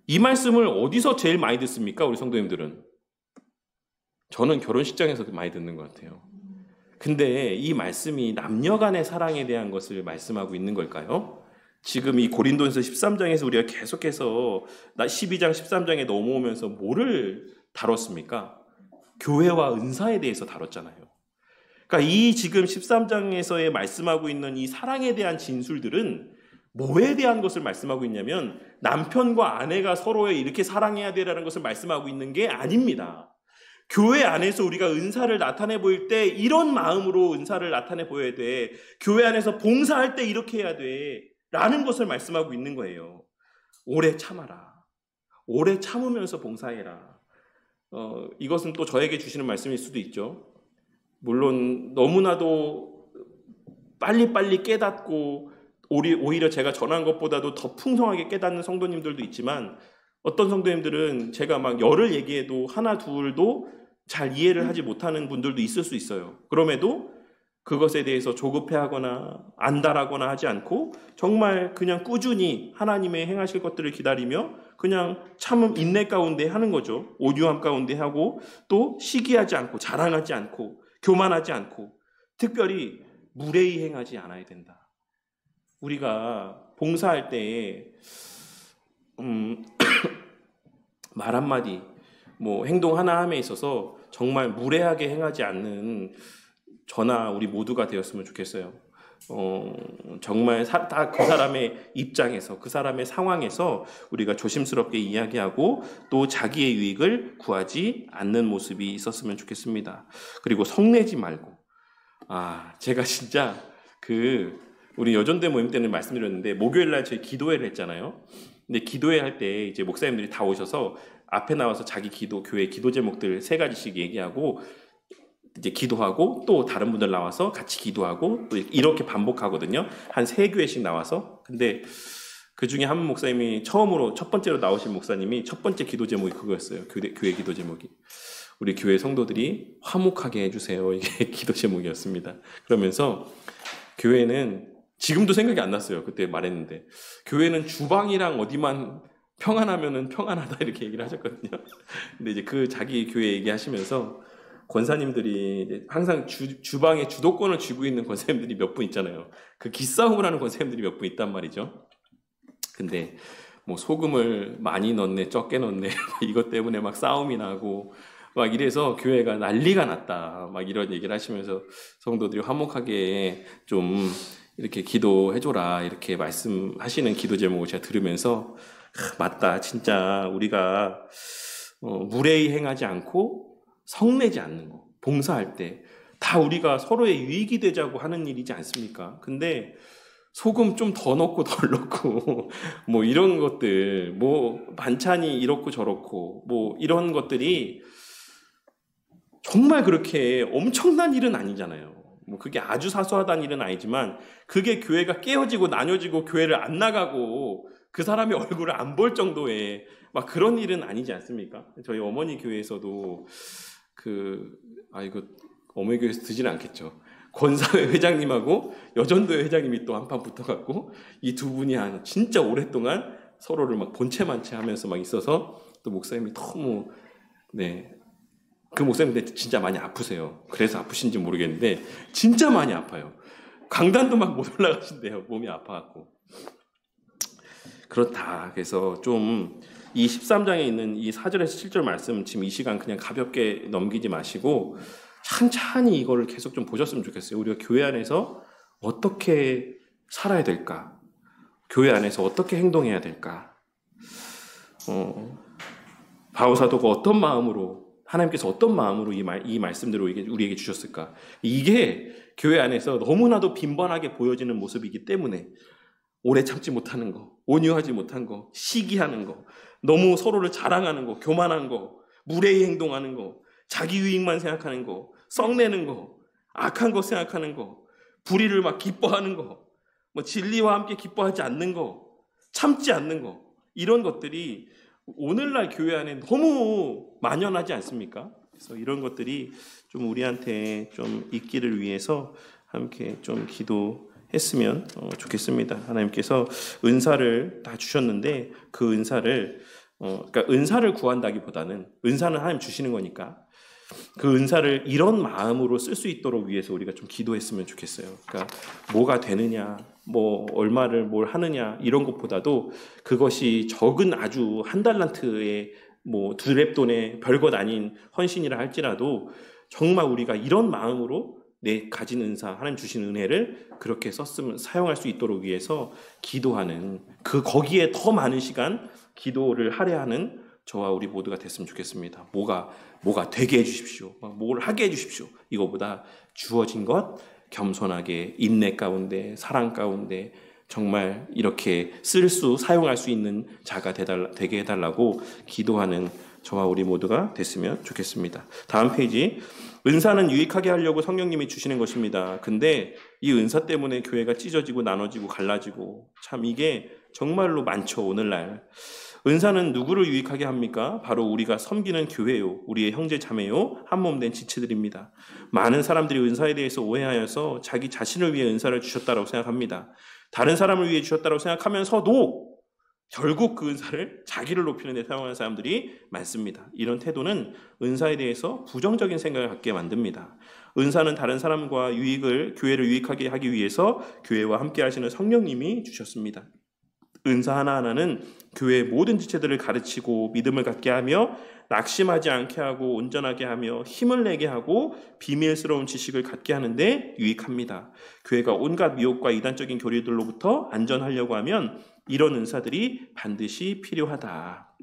이 말씀을 어디서 제일 많이 듣습니까? 우리 성도님들은. 저는 결혼식장에서 많이 듣는 것 같아요. 근데 이 말씀이 남녀 간의 사랑에 대한 것을 말씀하고 있는 걸까요? 지금 이 고린도전서 13장에서 우리가 계속해서 12장 13장에 넘어오면서 뭐를 다뤘습니까? 교회와 은사에 대해서 다뤘잖아요. 그러니까 이 지금 13장에서의 말씀하고 있는 이 사랑에 대한 진술들은 뭐에 대한 것을 말씀하고 있냐면 남편과 아내가 서로에 이렇게 사랑해야 되라는 것을 말씀하고 있는 게 아닙니다. 교회 안에서 우리가 은사를 나타내 보일 때 이런 마음으로 은사를 나타내 보여야 돼. 교회 안에서 봉사할 때 이렇게 해야 돼. 라는 것을 말씀하고 있는 거예요. 오래 참아라. 오래 참으면서 봉사해라. 이것은 또 저에게 주시는 말씀일 수도 있죠. 물론 너무나도 빨리빨리 깨닫고 오히려 제가 전한 것보다도 더 풍성하게 깨닫는 성도님들도 있지만 어떤 성도님들은 제가 막 열을 얘기해도 하나 둘도 잘 이해를 하지 못하는 분들도 있을 수 있어요. 그럼에도 그것에 대해서 조급해하거나 안달하거나 하지 않고 정말 그냥 꾸준히 하나님의 행하실 것들을 기다리며 그냥 참음 인내 가운데 하는 거죠. 온유함 가운데 하고 또 시기하지 않고 자랑하지 않고 교만하지 않고 특별히 무례히 행하지 않아야 된다. 우리가 봉사할 때에 말 한마디 행동 하나함에 있어서 정말 무례하게 행하지 않는 저나 우리 모두가 되었으면 좋겠어요. 정말 다 그 사람의 입장에서 그 사람의 상황에서 우리가 조심스럽게 이야기하고 또 자기의 유익을 구하지 않는 모습이 있었으면 좋겠습니다. 그리고 성내지 말고 제가 진짜 우리 여전대 모임 때는 말씀드렸는데 목요일날 저희 기도회를 했잖아요. 근데 기도회 할 때 이제 목사님들이 다 오셔서 앞에 나와서 자기 교회 기도 제목들 3가지씩 얘기하고 이제 기도하고 또 다른 분들 나와서 같이 기도하고 또 이렇게 반복하거든요. 한 3교회씩 나와서. 근데 그 중에 한 목사님이 첫 번째로 나오신 목사님이 첫 번째 기도 제목이 그거였어요. 교회 기도 제목이. 우리 교회 성도들이 화목하게 해주세요. 이게 기도 제목이었습니다. 그러면서 교회는 지금도 생각이 안 났어요. 그때 말했는데 교회는 주방이랑 어디만 평안하면은 평안하다 이렇게 얘기를 하셨거든요. 근데 이제 그 자기 교회 얘기하시면서 권사님들이 항상 주방의 주도권을 쥐고 있는 권사님들이 몇 분 있잖아요. 그 기싸움을 하는 권사님들이 몇 분 있단 말이죠. 근데 뭐 소금을 많이 넣네, 적게 넣네, 이것 때문에 막 싸움이 나고 막 이래서 교회가 난리가 났다. 막 이런 얘기를 하시면서 성도들이 화목하게 좀 이렇게 기도해줘라 이렇게 말씀하시는 기도 제목을 제가 들으면서 맞다. 진짜 우리가 무례히 행하지 않고 성내지 않는 거, 봉사할 때 다 우리가 서로의 유익이 되자고 하는 일이지 않습니까? 근데 소금 좀 더 넣고 덜 넣고 뭐 이런 것들, 뭐 반찬이 이렇고 저렇고 뭐 이런 것들이 정말 그렇게 엄청난 일은 아니잖아요. 뭐 그게 아주 사소하다는 일은 아니지만 그게 교회가 깨어지고 나뉘어지고 교회를 안 나가고 그 사람의 얼굴을 안 볼 정도의 막 그런 일은 아니지 않습니까? 저희 어머니 교회에서도 이거 어머니 교회에서 드지는 않겠죠. 권사회 회장님하고 여전도회 회장님이 또 한판 붙어갖고 이 두 분이 한 진짜 오랫동안 서로를 막 본체만체 하면서 막 있어서 또 목사님이 너무 그 목사님 진짜 많이 아프세요. 그래서 아프신지 모르겠는데 진짜 많이 아파요. 강단도 막 못 올라가신대요. 몸이 아파갖고. 그렇다. 그래서 좀 이 13장에 있는 이 4절에서 7절 말씀 지금 이 시간 그냥 가볍게 넘기지 마시고 천천히 이거를 계속 좀 보셨으면 좋겠어요. 우리가 교회 안에서 어떻게 살아야 될까? 교회 안에서 어떻게 행동해야 될까? 바울 사도가 어떤 마음으로 하나님께서 어떤 마음으로 이 말씀들을 우리에게 주셨을까? 이게 교회 안에서 너무나도 빈번하게 보여지는 모습이기 때문에 오래 참지 못하는 거, 온유하지 못한 거, 시기하는 거, 너무 서로를 자랑하는 거, 교만한 거, 무례히 행동하는 거, 자기 유익만 생각하는 거, 썩내는 거, 악한 거 생각하는 거, 불의를 막 기뻐하는 거, 뭐 진리와 함께 기뻐하지 않는 거, 참지 않는 거, 이런 것들이 오늘날 교회 안에 너무 만연하지 않습니까? 그래서 이런 것들이 좀 우리한테 좀 있기를 위해서 함께 좀 기도했으면 좋겠습니다. 하나님께서 은사를 다 주셨는데 그 은사를 그러니까 은사를 구한다기보다는 은사는 하나님 주시는 거니까 그 은사를 이런 마음으로 쓸 수 있도록 위해서 우리가 좀 기도했으면 좋겠어요. 그러니까 뭐가 되느냐, 뭐 얼마를 뭘 하느냐 이런 것보다도 그것이 적은 아주 한 달란트의 뭐 두 렙돈의 별것 아닌 헌신이라 할지라도 정말 우리가 이런 마음으로 내 가진 은사, 하나님 주신 은혜를 그렇게 썼으면 사용할 수 있도록 위해서 기도하는 거기에 더 많은 시간 기도를 할애하는 저와 우리 모두가 됐으면 좋겠습니다. 뭐가 되게 해주십시오. 뭘 하게 해주십시오. 이거보다 주어진 것 겸손하게 인내 가운데 사랑 가운데 정말 이렇게 사용할 수 있는 자가 되게 해달라고 기도하는 저와 우리 모두가 됐으면 좋겠습니다. 다음 페이지. 은사는 유익하게 하려고 성령님이 주시는 것입니다. 근데 이 은사 때문에 교회가 찢어지고 나눠지고 갈라지고 참 이게 정말로 많죠. 오늘날. 은사는 누구를 유익하게 합니까? 바로 우리가 섬기는 교회요, 우리의 형제 자매요, 한몸된 지체들입니다. 많은 사람들이 은사에 대해서 오해하여서 자기 자신을 위해 은사를 주셨다고 생각합니다. 다른 사람을 위해 주셨다고 생각하면서도 결국 그 은사를 자기를 높이는 데 사용하는 사람들이 많습니다. 이런 태도는 은사에 대해서 부정적인 생각을 갖게 만듭니다. 은사는 다른 사람과 교회를 유익하게 하기 위해서 교회와 함께 하시는 성령님이 주셨습니다. 은사 하나하나는 교회의 모든 지체들을 가르치고 믿음을 갖게 하며 낙심하지 않게 하고 온전하게 하며 힘을 내게 하고 비밀스러운 지식을 갖게 하는데 유익합니다. 교회가 온갖 미혹과 이단적인 교리들로부터 안전하려고 하면 이런 은사들이 반드시 필요하다.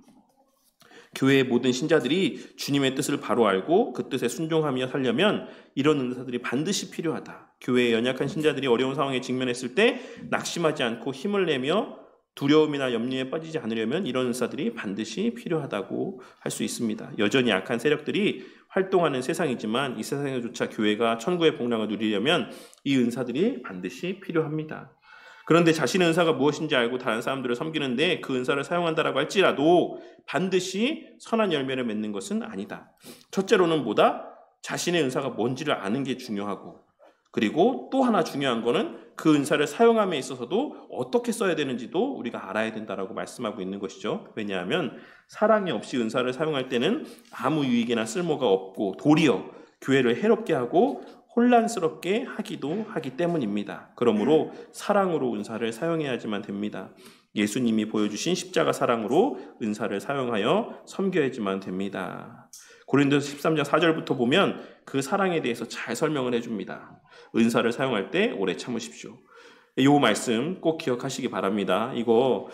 교회의 모든 신자들이 주님의 뜻을 바로 알고 그 뜻에 순종하며 살려면 이런 은사들이 반드시 필요하다. 교회의 연약한 신자들이 어려운 상황에 직면했을 때 낙심하지 않고 힘을 내며 두려움이나 염려에 빠지지 않으려면 이런 은사들이 반드시 필요하다고 할 수 있습니다. 여전히 약한 세력들이 활동하는 세상이지만 이 세상에조차 교회가 천국의 복락을 누리려면 이 은사들이 반드시 필요합니다. 그런데 자신의 은사가 무엇인지 알고 다른 사람들을 섬기는데 그 은사를 사용한다라고 할지라도 반드시 선한 열매를 맺는 것은 아니다. 첫째로는 뭐다? 자신의 은사가 뭔지를 아는 게 중요하고, 그리고 또 하나 중요한 거는 그 은사를 사용함에 있어서도 어떻게 써야 되는지도 우리가 알아야 된다라고 말씀하고 있는 것이죠. 왜냐하면 사랑이 없이 은사를 사용할 때는 아무 유익이나 쓸모가 없고 도리어 교회를 해롭게 하고 혼란스럽게 하기도 하기 때문입니다. 그러므로 사랑으로 은사를 사용해야지만 됩니다. 예수님이 보여주신 십자가 사랑으로 은사를 사용하여 섬겨야지만 됩니다. 고린도서 13장 4절부터 보면 그 사랑에 대해서 잘 설명을 해줍니다. 은사를 사용할 때 오래 참으십시오. 이 말씀 꼭 기억하시기 바랍니다. 이거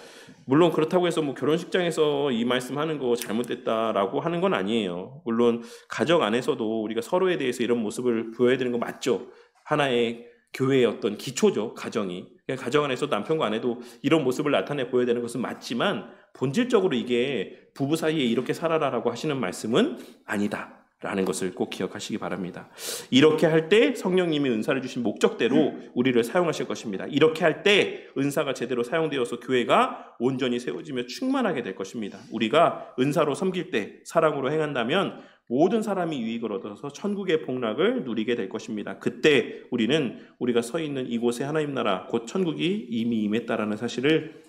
물론 그렇다고 해서 뭐 결혼식장에서 이 말씀하는 거 잘못됐다라고 하는 건 아니에요. 물론 가정 안에서도 우리가 서로에 대해서 이런 모습을 보여야 되는 거 맞죠. 하나의 교회의 어떤 기초죠. 가정이. 가정 안에서 남편과 아내도 이런 모습을 나타내 보여야 되는 것은 맞지만 본질적으로 이게 부부 사이에 이렇게 살아라라고 하시는 말씀은 아니다. 라는 것을 꼭 기억하시기 바랍니다. 이렇게 할 때 성령님이 은사를 주신 목적대로 우리를 사용하실 것입니다. 이렇게 할 때 은사가 제대로 사용되어서 교회가 온전히 세워지며 충만하게 될 것입니다. 우리가 은사로 섬길 때 사랑으로 행한다면 모든 사람이 유익을 얻어서 천국의 복락을 누리게 될 것입니다. 그때 우리는 우리가 서 있는 이곳의 하나님 나라 곧 천국이 이미 임했다라는 사실을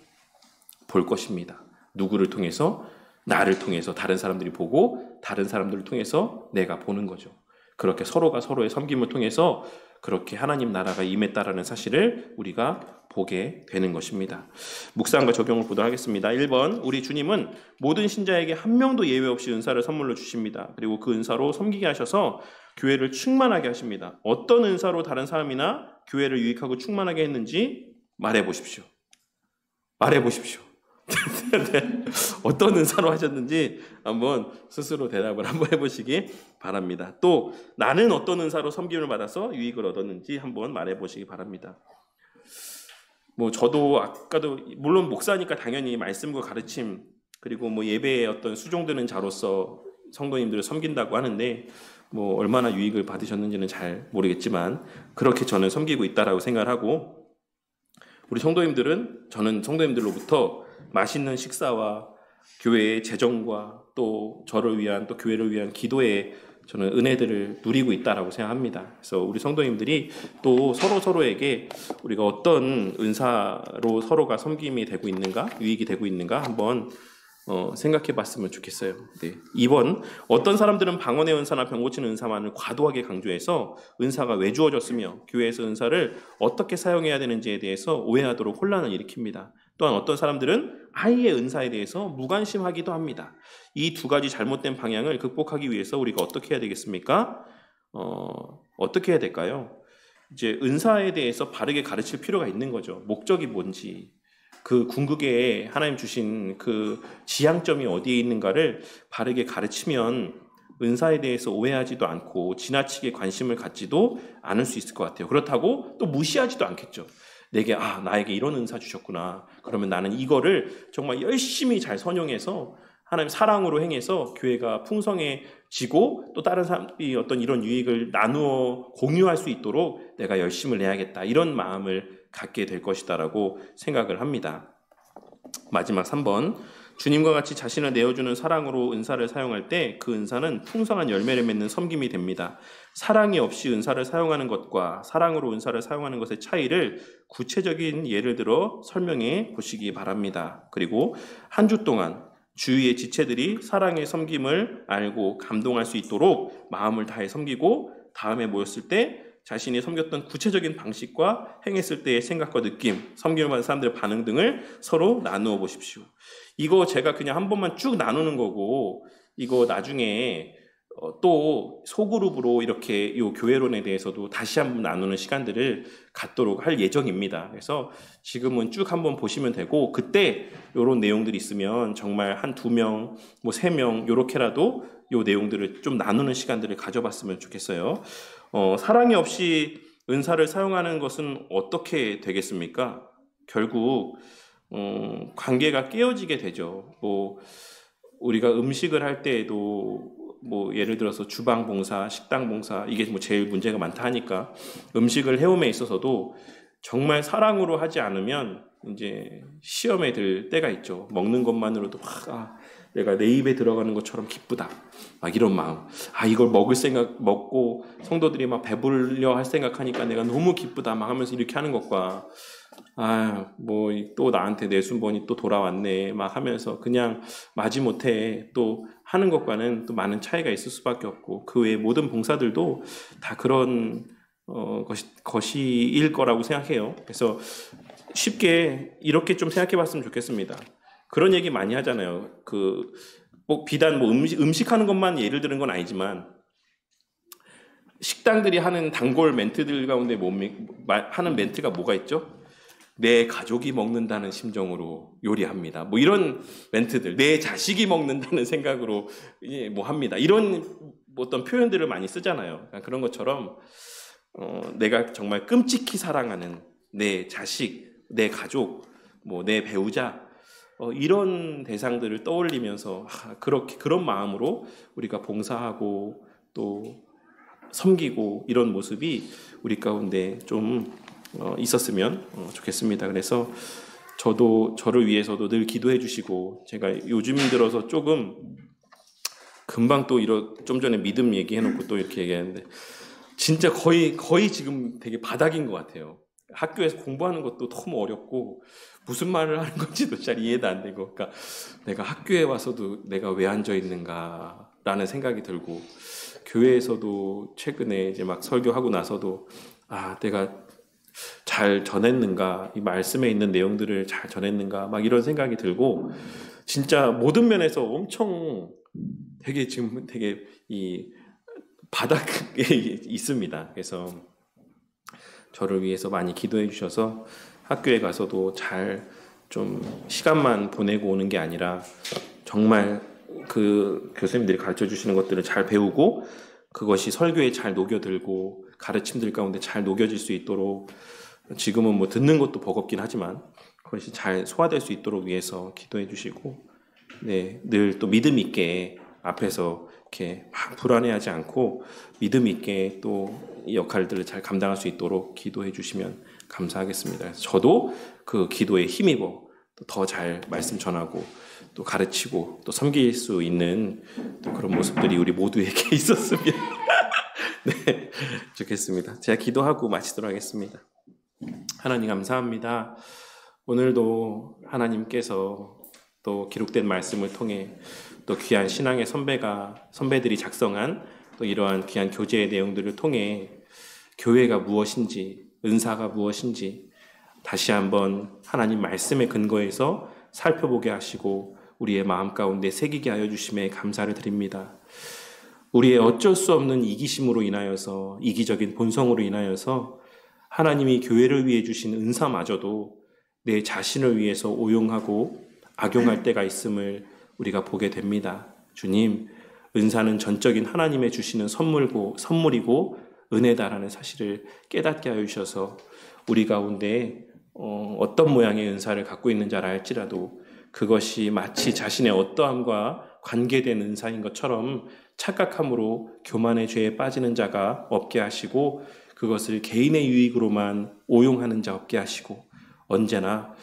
볼 것입니다. 누구를 통해서? 나를 통해서 다른 사람들이 보고 다른 사람들을 통해서 내가 보는 거죠. 그렇게 서로가 서로의 섬김을 통해서 그렇게 하나님 나라가 임했다라는 사실을 우리가 보게 되는 것입니다. 묵상과 적용을 보도록 하겠습니다. 1번, 우리 주님은 모든 신자에게 한 명도 예외 없이 은사를 선물로 주십니다. 그리고 그 은사로 섬기게 하셔서 교회를 충만하게 하십니다. 어떤 은사로 다른 사람이나 교회를 유익하고 충만하게 했는지 말해 보십시오. 말해 보십시오. 어떤 은사로 하셨는지 한번 스스로 대답을 한번 해보시기 바랍니다. 또 나는 어떤 은사로 섬김을 받아서 유익을 얻었는지 한번 말해보시기 바랍니다. 뭐 저도 아까도 물론 목사니까 당연히 말씀과 가르침 그리고 뭐 예배의 어떤 수종드는 자로서 성도님들을 섬긴다고 하는데 뭐 얼마나 유익을 받으셨는지는 잘 모르겠지만 그렇게 저는 섬기고 있다라고 생각을 하고 우리 성도님들은 저는 성도님들로부터 맛있는 식사와 교회의 재정과 또 저를 위한 또 교회를 위한 기도의 저는 은혜들을 누리고 있다라고 생각합니다. 그래서 우리 성도님들이 또 서로에게 우리가 어떤 은사로 서로가 섬김이 되고 있는가, 유익이 되고 있는가 한번 생각해 봤으면 좋겠어요. 네. 2번, 어떤 사람들은 방언의 은사나 병 고치는 은사만을 과도하게 강조해서 은사가 왜 주어졌으며 교회에서 은사를 어떻게 사용해야 되는지에 대해서 오해하도록 혼란을 일으킵니다. 또한 어떤 사람들은 아예 은사에 대해서 무관심하기도 합니다. 이 두 가지 잘못된 방향을 극복하기 위해서 우리가 어떻게 해야 되겠습니까? 어떻게 해야 될까요? 이제 은사에 대해서 바르게 가르칠 필요가 있는 거죠. 목적이 뭔지, 그 궁극에 하나님 주신 그 지향점이 어디에 있는가를 바르게 가르치면 은사에 대해서 오해하지도 않고 지나치게 관심을 갖지도 않을 수 있을 것 같아요. 그렇다고 또 무시하지도 않겠죠. 나에게 이런 은사 주셨구나. 그러면 나는 이거를 정말 열심히 잘 선용해서 하나님 사랑으로 행해서 교회가 풍성해지고 또 다른 사람이 어떤 이런 유익을 나누어 공유할 수 있도록 내가 열심을 내야겠다. 이런 마음을 갖게 될 것이다라고 생각을 합니다. 마지막 3번. 주님과 같이 자신을 내어주는 사랑으로 은사를 사용할 때 그 은사는 풍성한 열매를 맺는 섬김이 됩니다. 사랑이 없이 은사를 사용하는 것과 사랑으로 은사를 사용하는 것의 차이를 구체적인 예를 들어 설명해 보시기 바랍니다. 그리고 한 주 동안 주위의 지체들이 사랑의 섬김을 알고 감동할 수 있도록 마음을 다해 섬기고 다음에 모였을 때 자신이 섬겼던 구체적인 방식과 행했을 때의 생각과 느낌, 섬김을 받은 사람들의 반응 등을 서로 나누어 보십시오. 이거 제가 그냥 한 번만 쭉 나누는 거고 이거 나중에 또 소그룹으로 이렇게 이 교회론에 대해서도 다시 한번 나누는 시간들을 갖도록 할 예정입니다. 그래서 지금은 쭉 한번 보시면 되고 그때 이런 내용들이 있으면 정말 한 2명, 뭐 3명 이렇게라도 이 내용들을 좀 나누는 시간들을 가져봤으면 좋겠어요. 사랑이 없이 은사를 사용하는 것은 어떻게 되겠습니까? 결국 관계가 깨어지게 되죠. 뭐 우리가 음식을 할 때에도 뭐 예를 들어서 주방 봉사, 식당 봉사 이게 뭐 제일 문제가 많다 하니까 음식을 해옴에 있어서도 정말 사랑으로 하지 않으면 이제 시험에 들 때가 있죠. 먹는 것만으로도 막 내가 내 입에 들어가는 것처럼 기쁘다. 막 이런 마음. 이걸 먹고 성도들이 막 배부르려 할 생각하니까 내가 너무 기쁘다. 막 하면서 이렇게 하는 것과 뭐 또 나한테 내 순번이 또 돌아왔네. 막 하면서 그냥 마지못해 또 하는 것과는 또 많은 차이가 있을 수밖에 없고, 그 외의 모든 봉사들도 다 그런 것이일 거라고 생각해요. 그래서 쉽게 이렇게 좀 생각해 봤으면 좋겠습니다. 그런 얘기 많이 하잖아요. 뭐 비단 뭐 음식하는 것만 예를 드는 건 아니지만, 식당들이 하는 단골 멘트들 가운데 하는 멘트가 뭐가 있죠? 내 가족이 먹는다는 심정으로 요리합니다. 뭐 이런 멘트들, 내 자식이 먹는다는 생각으로 뭐 합니다. 이런 어떤 표현들을 많이 쓰잖아요. 그런 것처럼 내가 정말 끔찍히 사랑하는 내 자식, 내 가족, 뭐 내 배우자, 이런 대상들을 떠올리면서 그런 마음으로 우리가 봉사하고 또 섬기고 이런 모습이 우리 가운데 좀 있었으면 좋겠습니다. 그래서 저를 위해서도 늘 기도해 주시고, 제가 요즘 들어서 조금 금방 또 좀 전에 믿음 얘기해놓고 또 이렇게 얘기하는데, 진짜 거의 지금 되게 바닥인 것 같아요. 학교에서 공부하는 것도 너무 어렵고 무슨 말을 하는 건지도 잘 이해도 안 되고, 그러니까 내가 학교에 와서도 내가 왜 앉아 있는가라는 생각이 들고, 교회에서도 최근에 이제 막 설교하고 나서도 내가 잘 전했는가, 이 말씀에 있는 내용들을 잘 전했는가, 막 이런 생각이 들고, 진짜 모든 면에서 엄청 지금 되게 이 바닥에 있습니다. 그래서 저를 위해서 많이 기도해 주셔서 학교에 가서도 잘 좀 시간만 보내고 오는 게 아니라 정말 그 교수님들이 가르쳐 주시는 것들을 잘 배우고, 그것이 설교에 잘 녹여들고 가르침들 가운데 잘 녹여질 수 있도록, 지금은 뭐 듣는 것도 버겁긴 하지만 그것이 잘 소화될 수 있도록 위해서 기도해 주시고, 늘 또 믿음 있게 앞에서 이렇게 막 불안해하지 않고 믿음 있게 또 이 역할들을 잘 감당할 수 있도록 기도해 주시면 감사하겠습니다. 저도 그 기도에 힘입어 더 잘 말씀 전하고 또 가르치고 또 섬길 수 있는 또 그런 모습들이 우리 모두에게 있었으면 좋겠습니다. 제가 기도하고 마치도록 하겠습니다. 하나님 감사합니다. 오늘도 하나님께서 또 기록된 말씀을 통해 또 귀한 신앙의 선배들이 작성한 또 이러한 귀한 교제의 내용들을 통해 교회가 무엇인지, 은사가 무엇인지 다시 한번 하나님 말씀의 근거에서 살펴보게 하시고 우리의 마음 가운데 새기게 하여 주심에 감사를 드립니다. 우리의 어쩔 수 없는 이기심으로 인하여서, 이기적인 본성으로 인하여서 하나님이 교회를 위해 주신 은사마저도 내 자신을 위해서 오용하고 악용할 때가 있음을 우리가 보게 됩니다. 주님, 은사는 전적인 하나님의 주시는 선물이고 은혜다라는 사실을 깨닫게 하여 주셔서 우리 가운데 어떤 모양의 은사를 갖고 있는 자라 할지라도 그것이 마치 자신의 어떠함과 관계된 은사인 것처럼 착각함으로 교만의 죄에 빠지는 자가 없게 하시고, 그것을 개인의 유익으로만 오용하는 자 없게 하시고, 언제나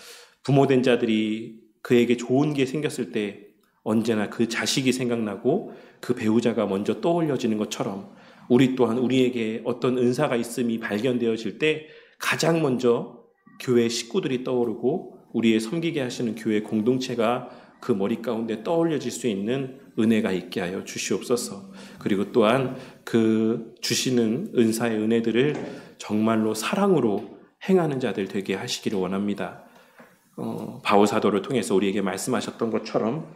부모된 자들이 그에게 좋은 게 생겼을 때 언제나 그 자식이 생각나고 그 배우자가 먼저 떠올려지는 것처럼, 우리 또한 우리에게 어떤 은사가 있음이 발견되어질 때 가장 먼저 교회 식구들이 떠오르고 우리의 섬기게 하시는 교회 공동체가 그 머리 가운데 떠올려질 수 있는 은혜가 있게 하여 주시옵소서. 그리고 또한 그 주시는 은사의 은혜들을 정말로 사랑으로 행하는 자들 되게 하시기를 원합니다. 바울 사도를 통해서 우리에게 말씀하셨던 것처럼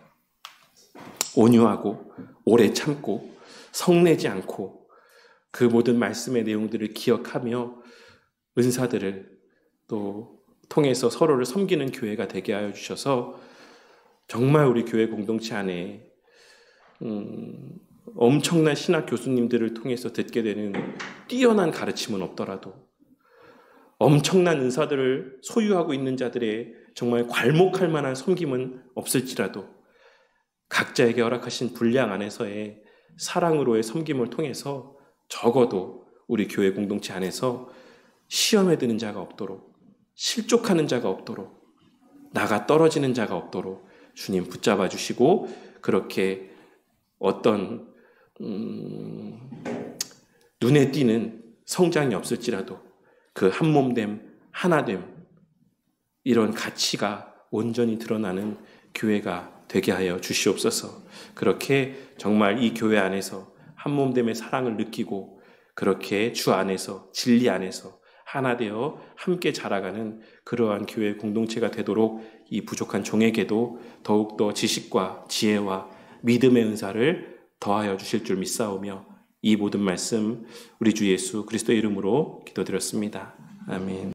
온유하고 오래 참고 성내지 않고 그 모든 말씀의 내용들을 기억하며 은사들을 또 통해서 서로를 섬기는 교회가 되게 하여 주셔서 정말 우리 교회 공동체 안에 엄청난 신학 교수님들을 통해서 듣게 되는 뛰어난 가르침은 없더라도, 엄청난 은사들을 소유하고 있는 자들의 정말 괄목할 만한 섬김은 없을지라도 각자에게 허락하신 분량 안에서의 사랑으로의 섬김을 통해서 적어도 우리 교회 공동체 안에서 시험에 드는 자가 없도록, 실족하는 자가 없도록, 나가 떨어지는 자가 없도록 주님 붙잡아 주시고, 그렇게 어떤 눈에 띄는 성장이 없을지라도 그 한몸됨, 하나됨, 이런 가치가 온전히 드러나는 교회가 되게 하여 주시옵소서. 그렇게 정말 이 교회 안에서 한몸됨의 사랑을 느끼고, 그렇게 주 안에서, 진리 안에서 하나 되어 함께 자라가는 그러한 교회 공동체가 되도록 이 부족한 종에게도 더욱더 지식과 지혜와 믿음의 은사를 더하여 주실 줄 믿사오며, 이 모든 말씀 우리 주 예수 그리스도의 이름으로 기도드렸습니다. 아멘.